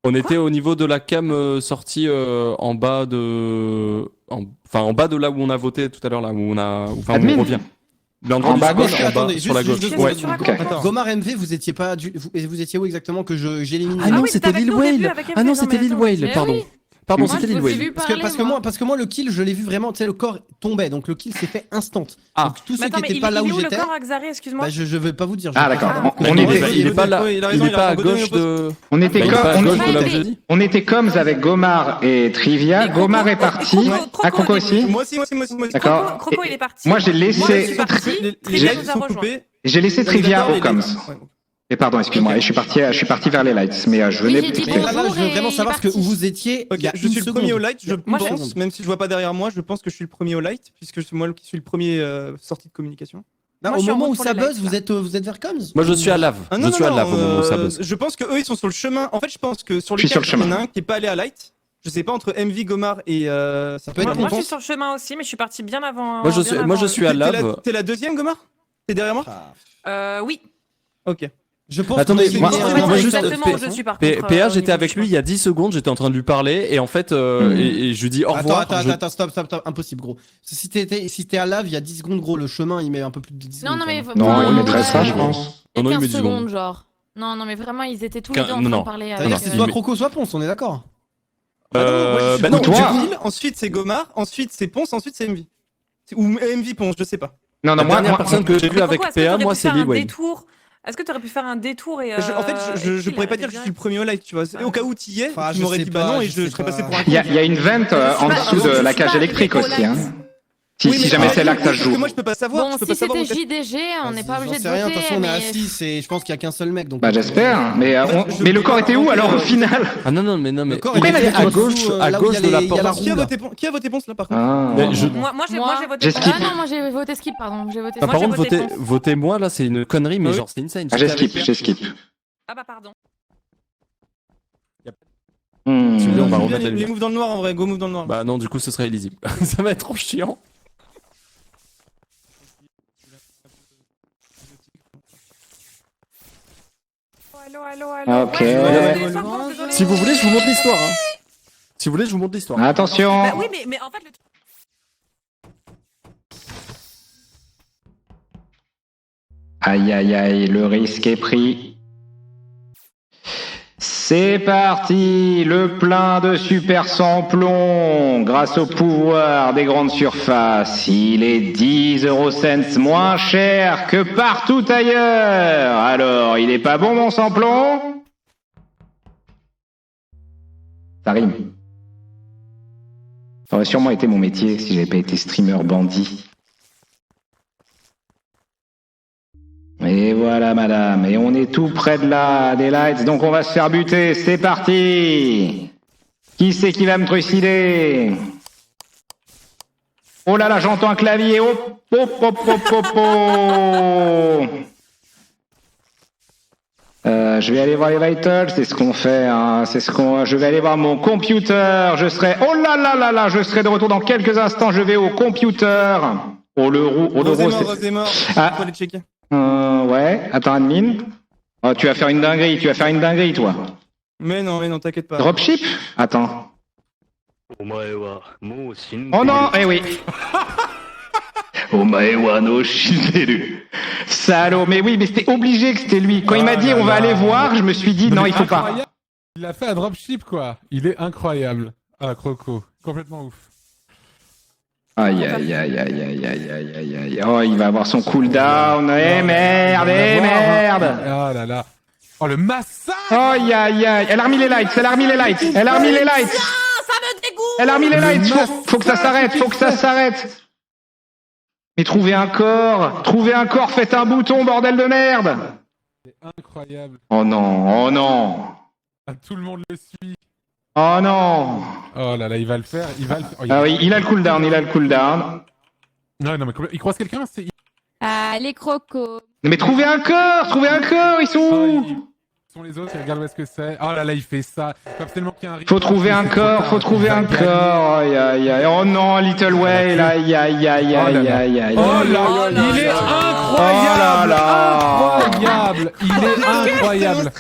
On était au niveau de la cam sortie en bas de là où on a voté tout à l'heure, là où on revient. En bas à gauche, sur la gauche. Ouais. Gomard MV, vous étiez où exactement que j'élimine? Ah non, c'était Lil Whale. Ah non, c'était Lil Whale, pardon. Pardon, c'était Lil Whale. Parce que moi, le kill, je l'ai vu vraiment, tu sais, le corps tombait, donc le kill s'est fait instant. Ah. Donc tous ceux qui n'étaient pas là où j'étais. Le corps, Xari, excuse-moi. Bah, je vais pas vous dire. Ah, d'accord. Il est pas là. Il est pas à gauche de. On était comme avec Gomard et Trivia. Gomard est parti. Ah, Croco aussi? Moi aussi. D'accord. Croco, il est parti. Moi, j'ai laissé. J'ai laissé Trivia au coms. Et pardon, excuse-moi, je suis parti vers les lights, mais je venais. Là, je veux vraiment savoir où vous étiez. Ok, je suis le premier au light, je pense, même si je vois pas derrière moi, je pense que je suis le premier au light, puisque c'est moi qui suis le premier sorti de communication. Au moment où ça buzz, vous êtes vers Coms? Moi, je suis à Lave. Je suis à Lave au moment où ça buzz. Je pense que eux, ils sont sur le chemin. En fait, je pense que sur le cas, il y en a un qui est pas allé à light. Je sais pas, entre MV, Gomard et ça peut être. Moi, je suis sur le chemin aussi, mais je suis parti bien avant. Moi, je suis à Lave. T'es la deuxième, Gomard? T'es derrière moi? Oui. Ok. Je pense. Attendez, moi juste. PA, j'étais avec lui il y a 10 secondes, j'étais en train de lui parler et en fait, et je lui dis au revoir. Attends, stop, impossible, gros. Si t'es à Lave, il y a 10 secondes, gros, le chemin il met un peu plus de 10 secondes. Non, mais. Non, il met 13 ça, je pense. Non, il met 10 secondes, genre. Non, mais vraiment, ils étaient tous les deux en train de parler. C'est-à-dire que c'est soit Croco, soit Ponce, on est d'accord? Bah non, toi. Ensuite c'est Gomard, ensuite c'est Ponce, ensuite c'est MV. Ou MV Ponce, je sais pas. Non, la dernière personne que j'ai vue avec PA, moi c'est Lil Wayne. Est-ce que tu aurais pu faire un détour et En fait, je pourrais pas dire que je suis le premier au light, tu vois. Au cas où tu y es, tu m'aurais dit bah non et je serais passé pour un. Il y a une vente en dessous de la cage électrique aussi. Si jamais c'est là que ça se joue. Moi je peux pas savoir. Bon, si c'était JDG, on n'est pas obligé de voter. Rien, de toute façon on est à 6 et je pense qu'il y a qu'un seul mec. Bah j'espère, mais le corps était où alors au final? Ah non, mais le corps était à gauche de la porte. Qui a voté Ponce là par contre? Moi j'ai voté Ponce. Ah non, moi j'ai voté skip, pardon. J'ai voté. Par contre, votez-moi là, c'est une connerie, mais genre c'est insane. J'ai skip. Ah bah pardon. On va remettre les moves dans le noir en vrai, go move dans le noir. Bah non, du coup ce serait illisible. Ça va être trop chiant. Allô. Ok. Si vous voulez, je vous montre l'histoire. Si vous voulez, je vous montre l'histoire. Attention. Bah oui, mais en fait le Aïe, le risque est pris. C'est parti, le plein de super samplons. Grâce au pouvoir des grandes surfaces, il est 10 € moins cher que partout ailleurs. Alors, il est pas bon mon samplon? Ça rime. Ça aurait sûrement été mon métier si j'avais pas été streamer bandit. Et voilà madame, et on est tout près de là, des lights, donc on va se faire buter, c'est parti. Qui c'est qui va me trucider? Oh là là, j'entends un clavier, hop. Je vais aller voir les vitals, c'est ce qu'on fait, je vais aller voir mon computer, je serai de retour dans quelques instants, je vais au computer. Oh le roux, Rose est mort, faut aller checker. Ouais, attends admin. Oh, tu vas faire une dinguerie, toi. Mais non, t'inquiète pas. Dropship? Attends. Oh non, oui. Omae wa no shinderu. Salaud, mais oui, mais c'était obligé que c'était lui. Quand il m'a dit on va aller voir, je me suis dit non, il faut pas. Il a fait un dropship quoi. Il est incroyable. Ah, Croco. Complètement ouf. Aïe. Oh, il va avoir son cooldown. Merde. Oh là là. Oh, le massacre. Aïe. Elle a remis les lights. Ça me dégoûte. Elle a remis les lights. Faut que ça s'arrête. Mais trouvez un corps, faites un bouton, bordel de merde. C'est incroyable. Oh non. Ah, tout le monde le suit. Oh non. Oh là là, il va le faire. Oh, oui, il a le cooldown. Non, mais il croise quelqu'un, c'est... Les crocos. Mais trouvez un corps, ils sont où? Sont les autres, ils regardent où est-ce que c'est. Oh là là, il fait ça. Faut absolument qu'il y ait un... Faut trouver un corps. Aïe. Oh non, Little Whale, aïe. Oh là, il est incroyable.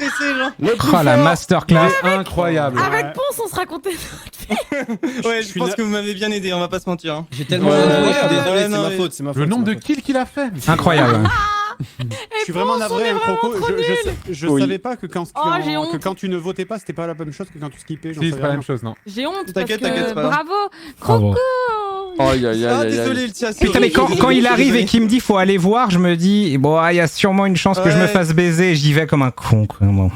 Oh la masterclass. Incroyable. Avec Ponce, on se racontait Ouais, je pense que vous m'avez bien aidé, on va pas se mentir. J'ai tellement désolé, c'est ma faute. Le nombre de kills qu'il a fait. Incroyable. Je suis vraiment navré, Croco. Je savais pas que quand tu ne votais pas, c'était pas la même chose que quand tu skippais. Si, c'est pas la même chose, non. J'ai honte. T'inquiète, Bravo, Croco. Désolé, le tien. Putain, mais quand il arrive et qu'il me dit faut aller voir, je me dis bon, il y a sûrement une chance que je me fasse baiser. J'y vais comme un con. Bon.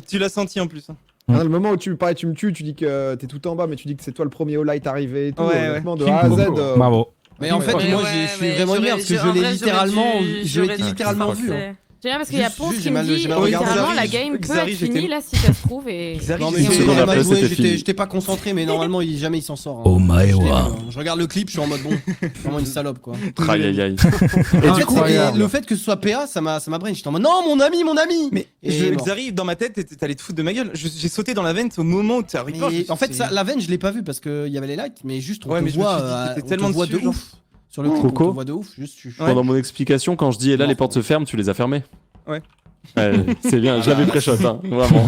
Tu l'as senti en plus. Le moment où tu me tues, tu dis que t'es tout en bas, mais tu dis que c'est toi le premier au light arrivé et tout. Ouais. De A à Z. Bravo. Mais en fait, moi, je suis vraiment merde parce que je l'ai littéralement vu. C'est bien parce qu'il y a Ponce qui me dit littéralement la game peut être finie là si ça se trouve et... Non mais j'étais pas concentré mais normalement jamais il s'en sort. Oh my god. Je regarde le clip, je suis en mode bon, vraiment une salope quoi. Aïe. Et en fait, le fait que ce soit PA, ça m'a brain, j'étais en mode non mon ami. Mais Xari dans ma tête t'allais te foutre de ma gueule. J'ai sauté dans la vente au moment où t'es arrivé. En fait la vente je l'ai pas vu parce qu'il y avait les lights mais juste on te voit de ouf. Sur le coup, on te voit de ouf. Pendant mon explication, quand je dis et là les portes se ferment, tu les as fermées. Ouais. C'est bien, je l'avais pré-shot, hein, vraiment.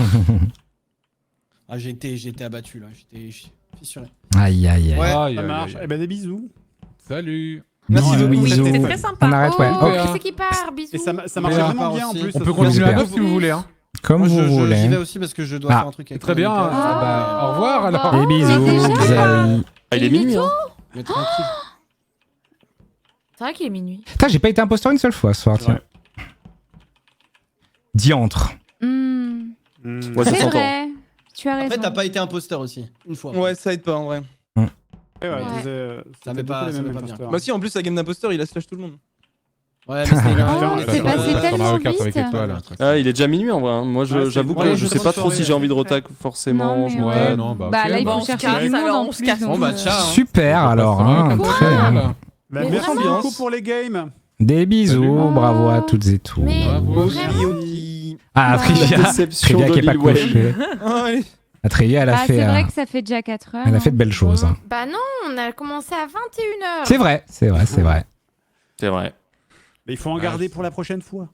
Ah, j'ai été abattu là, j'étais fissuré. Aïe. Ouais, ça marche. Eh ben des bisous. Salut. Merci de bisous. C'était très sympa. On arrête, ouais. Qui c'est qui part? Bisous. Et ça marche vraiment bien en plus. On peut continuer la bouffe si vous voulez. Comme Moi, vous j'y voulez. vais aussi parce que je dois faire un truc avec Très bien. Monica. Au revoir alors. Des bisous, Xavi. Il est minuit. Hein. Mais tranquille. C'est vrai qu'il est minuit. Putain, j'ai pas été imposteur une seule fois ce soir, tiens. Diantre. Ouais, ça C'est s'entend. vrai. Tu as raison. Après, t'as pas été imposteur aussi, une fois. Ouais, ça aide pas en vrai. Ça met pas bien. Bah si, en plus, la game d'imposteur, il a slash tout le monde. Ouais, mais c'est passé tellement vite. Ah, il est déjà minuit en vrai. Hein. Moi, j'avoue que je sais pas trop si j'ai envie de retac forcément. Bah là, il faut chercher du monde en plus. Bon bah ciao. Super alors. Hein, très bien. Merci beaucoup pour les games. Des bisous, bravo à toutes et tous. Ah, Trivia. Trivia qui est pas couché. La Trivia, elle a fait. C'est vrai que ça fait déjà 4 heures. Elle a fait de belles choses. Hein. Bah non, on a commencé à 21h. C'est vrai, c'est vrai, c'est vrai. C'est vrai. Mais il faut en garder pour la prochaine fois.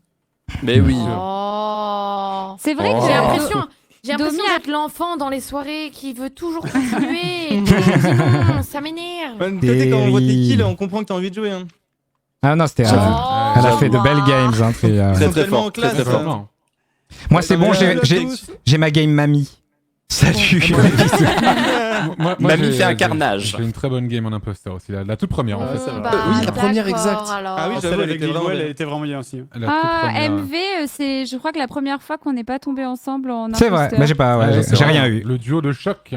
Mais oui. Oh. C'est vrai que j'ai l'impression Domi d'être l'enfant dans les soirées qui veut toujours continuer. Non, ça m'énerve. D'un côté, quand on voit tes kills, on comprend que t'as envie de jouer. Hein. Ah non, c'était. Elle a fait de belles games, hein, Trivia. Très fort, très fort. Moi, c'est bon, j'ai ma game mamie. Salut. Mamie fait un carnage. J'ai une très bonne game en imposteur aussi, la toute première en fait. Oui, la première exacte. Ah oui, j'avoue, elle était vraiment bien aussi. MV, c'est je crois que la première fois qu'on n'est pas tombé ensemble en imposteur. C'est vrai, mais j'ai rien eu. Le duo de choc.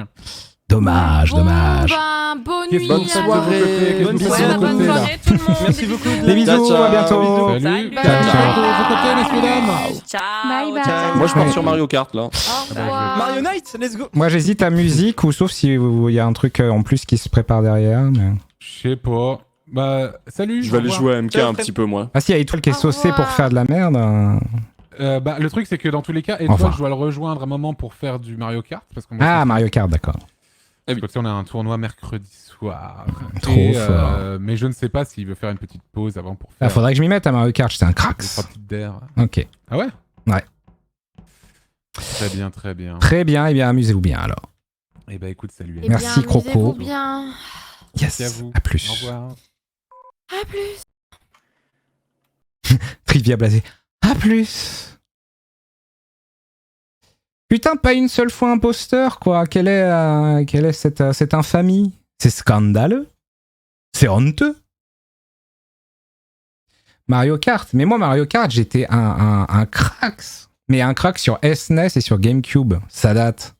Dommage, dommage. Bonne nuit. Bonne soirée. Bonne soirée tout le monde. Merci beaucoup. Des bisous, à bientôt. Salut. Bye bye. Moi, je pars sur Mario Kart là. Mario Knight, let's go. Moi, j'hésite à musique ou sauf si il y a un truc en plus qui se prépare derrière. Mais... Je sais pas. Bah, salut. Je vais aller jouer à MK un petit peu, moi. Ah si, il y a Étoile qui est saucé pour faire de la merde. Bah, le truc, c'est que dans tous les cas, Étoile, je dois le rejoindre à un moment pour faire du Mario Kart. Parce Mario Kart, d'accord. Parce qu'on a un tournoi mercredi soir. Trop fort. Mais je ne sais pas s'il veut faire une petite pause avant pour faire. Faudrait que je m'y mette à Mario Kart, c'est un crack. Ok. Ah ouais? Ouais. Très bien, très bien. Très bien, et bien amusez-vous bien alors. Eh ben écoute, salut. Merci Croco. Bien. Yes. Merci à vous. À plus. Au revoir. À plus. Trivia blasé. À plus. Putain, pas une seule fois imposteur, quoi. Quelle est cette infamie? C'est scandaleux. C'est honteux. Mario Kart. Mais moi, Mario Kart, j'étais un crack. Mais un crack sur SNES et sur GameCube. Ça date.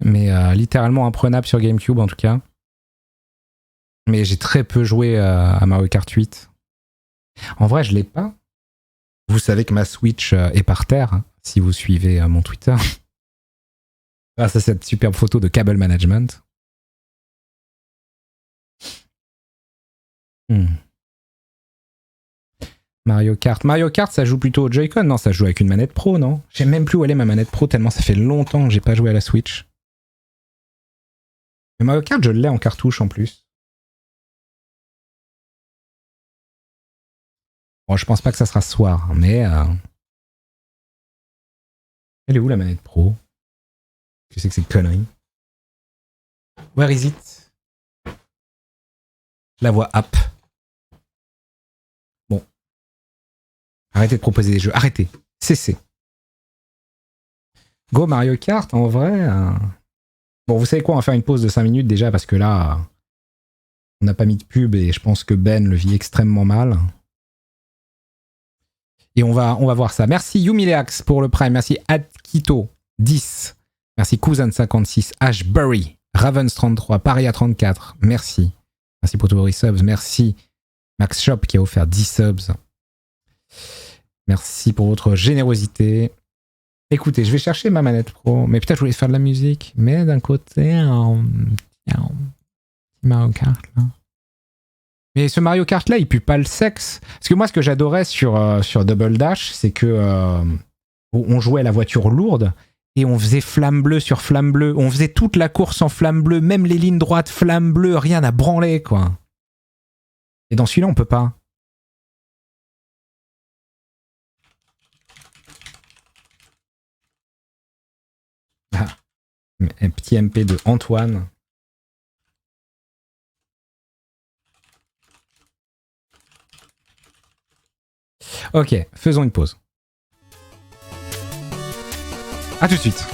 Mais littéralement imprenable sur GameCube, en tout cas. Mais j'ai très peu joué à Mario Kart 8. En vrai, je l'ai pas. Vous savez que ma Switch est par terre, hein, si vous suivez mon Twitter. Grâce à cette superbe photo de Cable Management. Mario Kart. Mario Kart, ça joue plutôt au Joy-Con? Non, ça joue avec une manette pro, non? Je sais même plus où elle est ma manette pro, tellement ça fait longtemps que j'ai pas joué à la Switch. Mais Mario Kart, je l'ai en cartouche en plus. Bon, je pense pas que ça sera ce soir, mais... Elle est où la manette pro? Je sais que c'est une connerie. Where is it? Je la vois up. Bon. Arrêtez de proposer des jeux. Arrêtez. Cessez. Go Mario Kart, en vrai... Bon, vous savez quoi? On va faire une pause de 5 minutes déjà, parce que là... On n'a pas mis de pub, et je pense que Ben le vit extrêmement mal. Et on va voir ça. Merci Yumileax pour le Prime. Merci Adkito 10. Merci Cousin56, Ashbury, Ravens33, Paria34. Merci. Merci pour tous vos resubs. Merci Max Shop qui a offert 10 subs. Merci pour votre générosité. Écoutez, je vais chercher ma manette pro. Mais putain, je voulais faire de la musique. Mais d'un côté, Mario Kart là. Mais ce Mario Kart là, il pue pas le sexe. Parce que moi, ce que j'adorais sur Double Dash, c'est que on jouait la voiture lourde et on faisait flamme bleue sur flamme bleue. On faisait toute la course en flamme bleue, même les lignes droites flamme bleue, rien à branler, quoi. Et dans celui-là, on peut pas. Ah. Un petit MP de Antoine. Ok, faisons une pause. À tout de suite.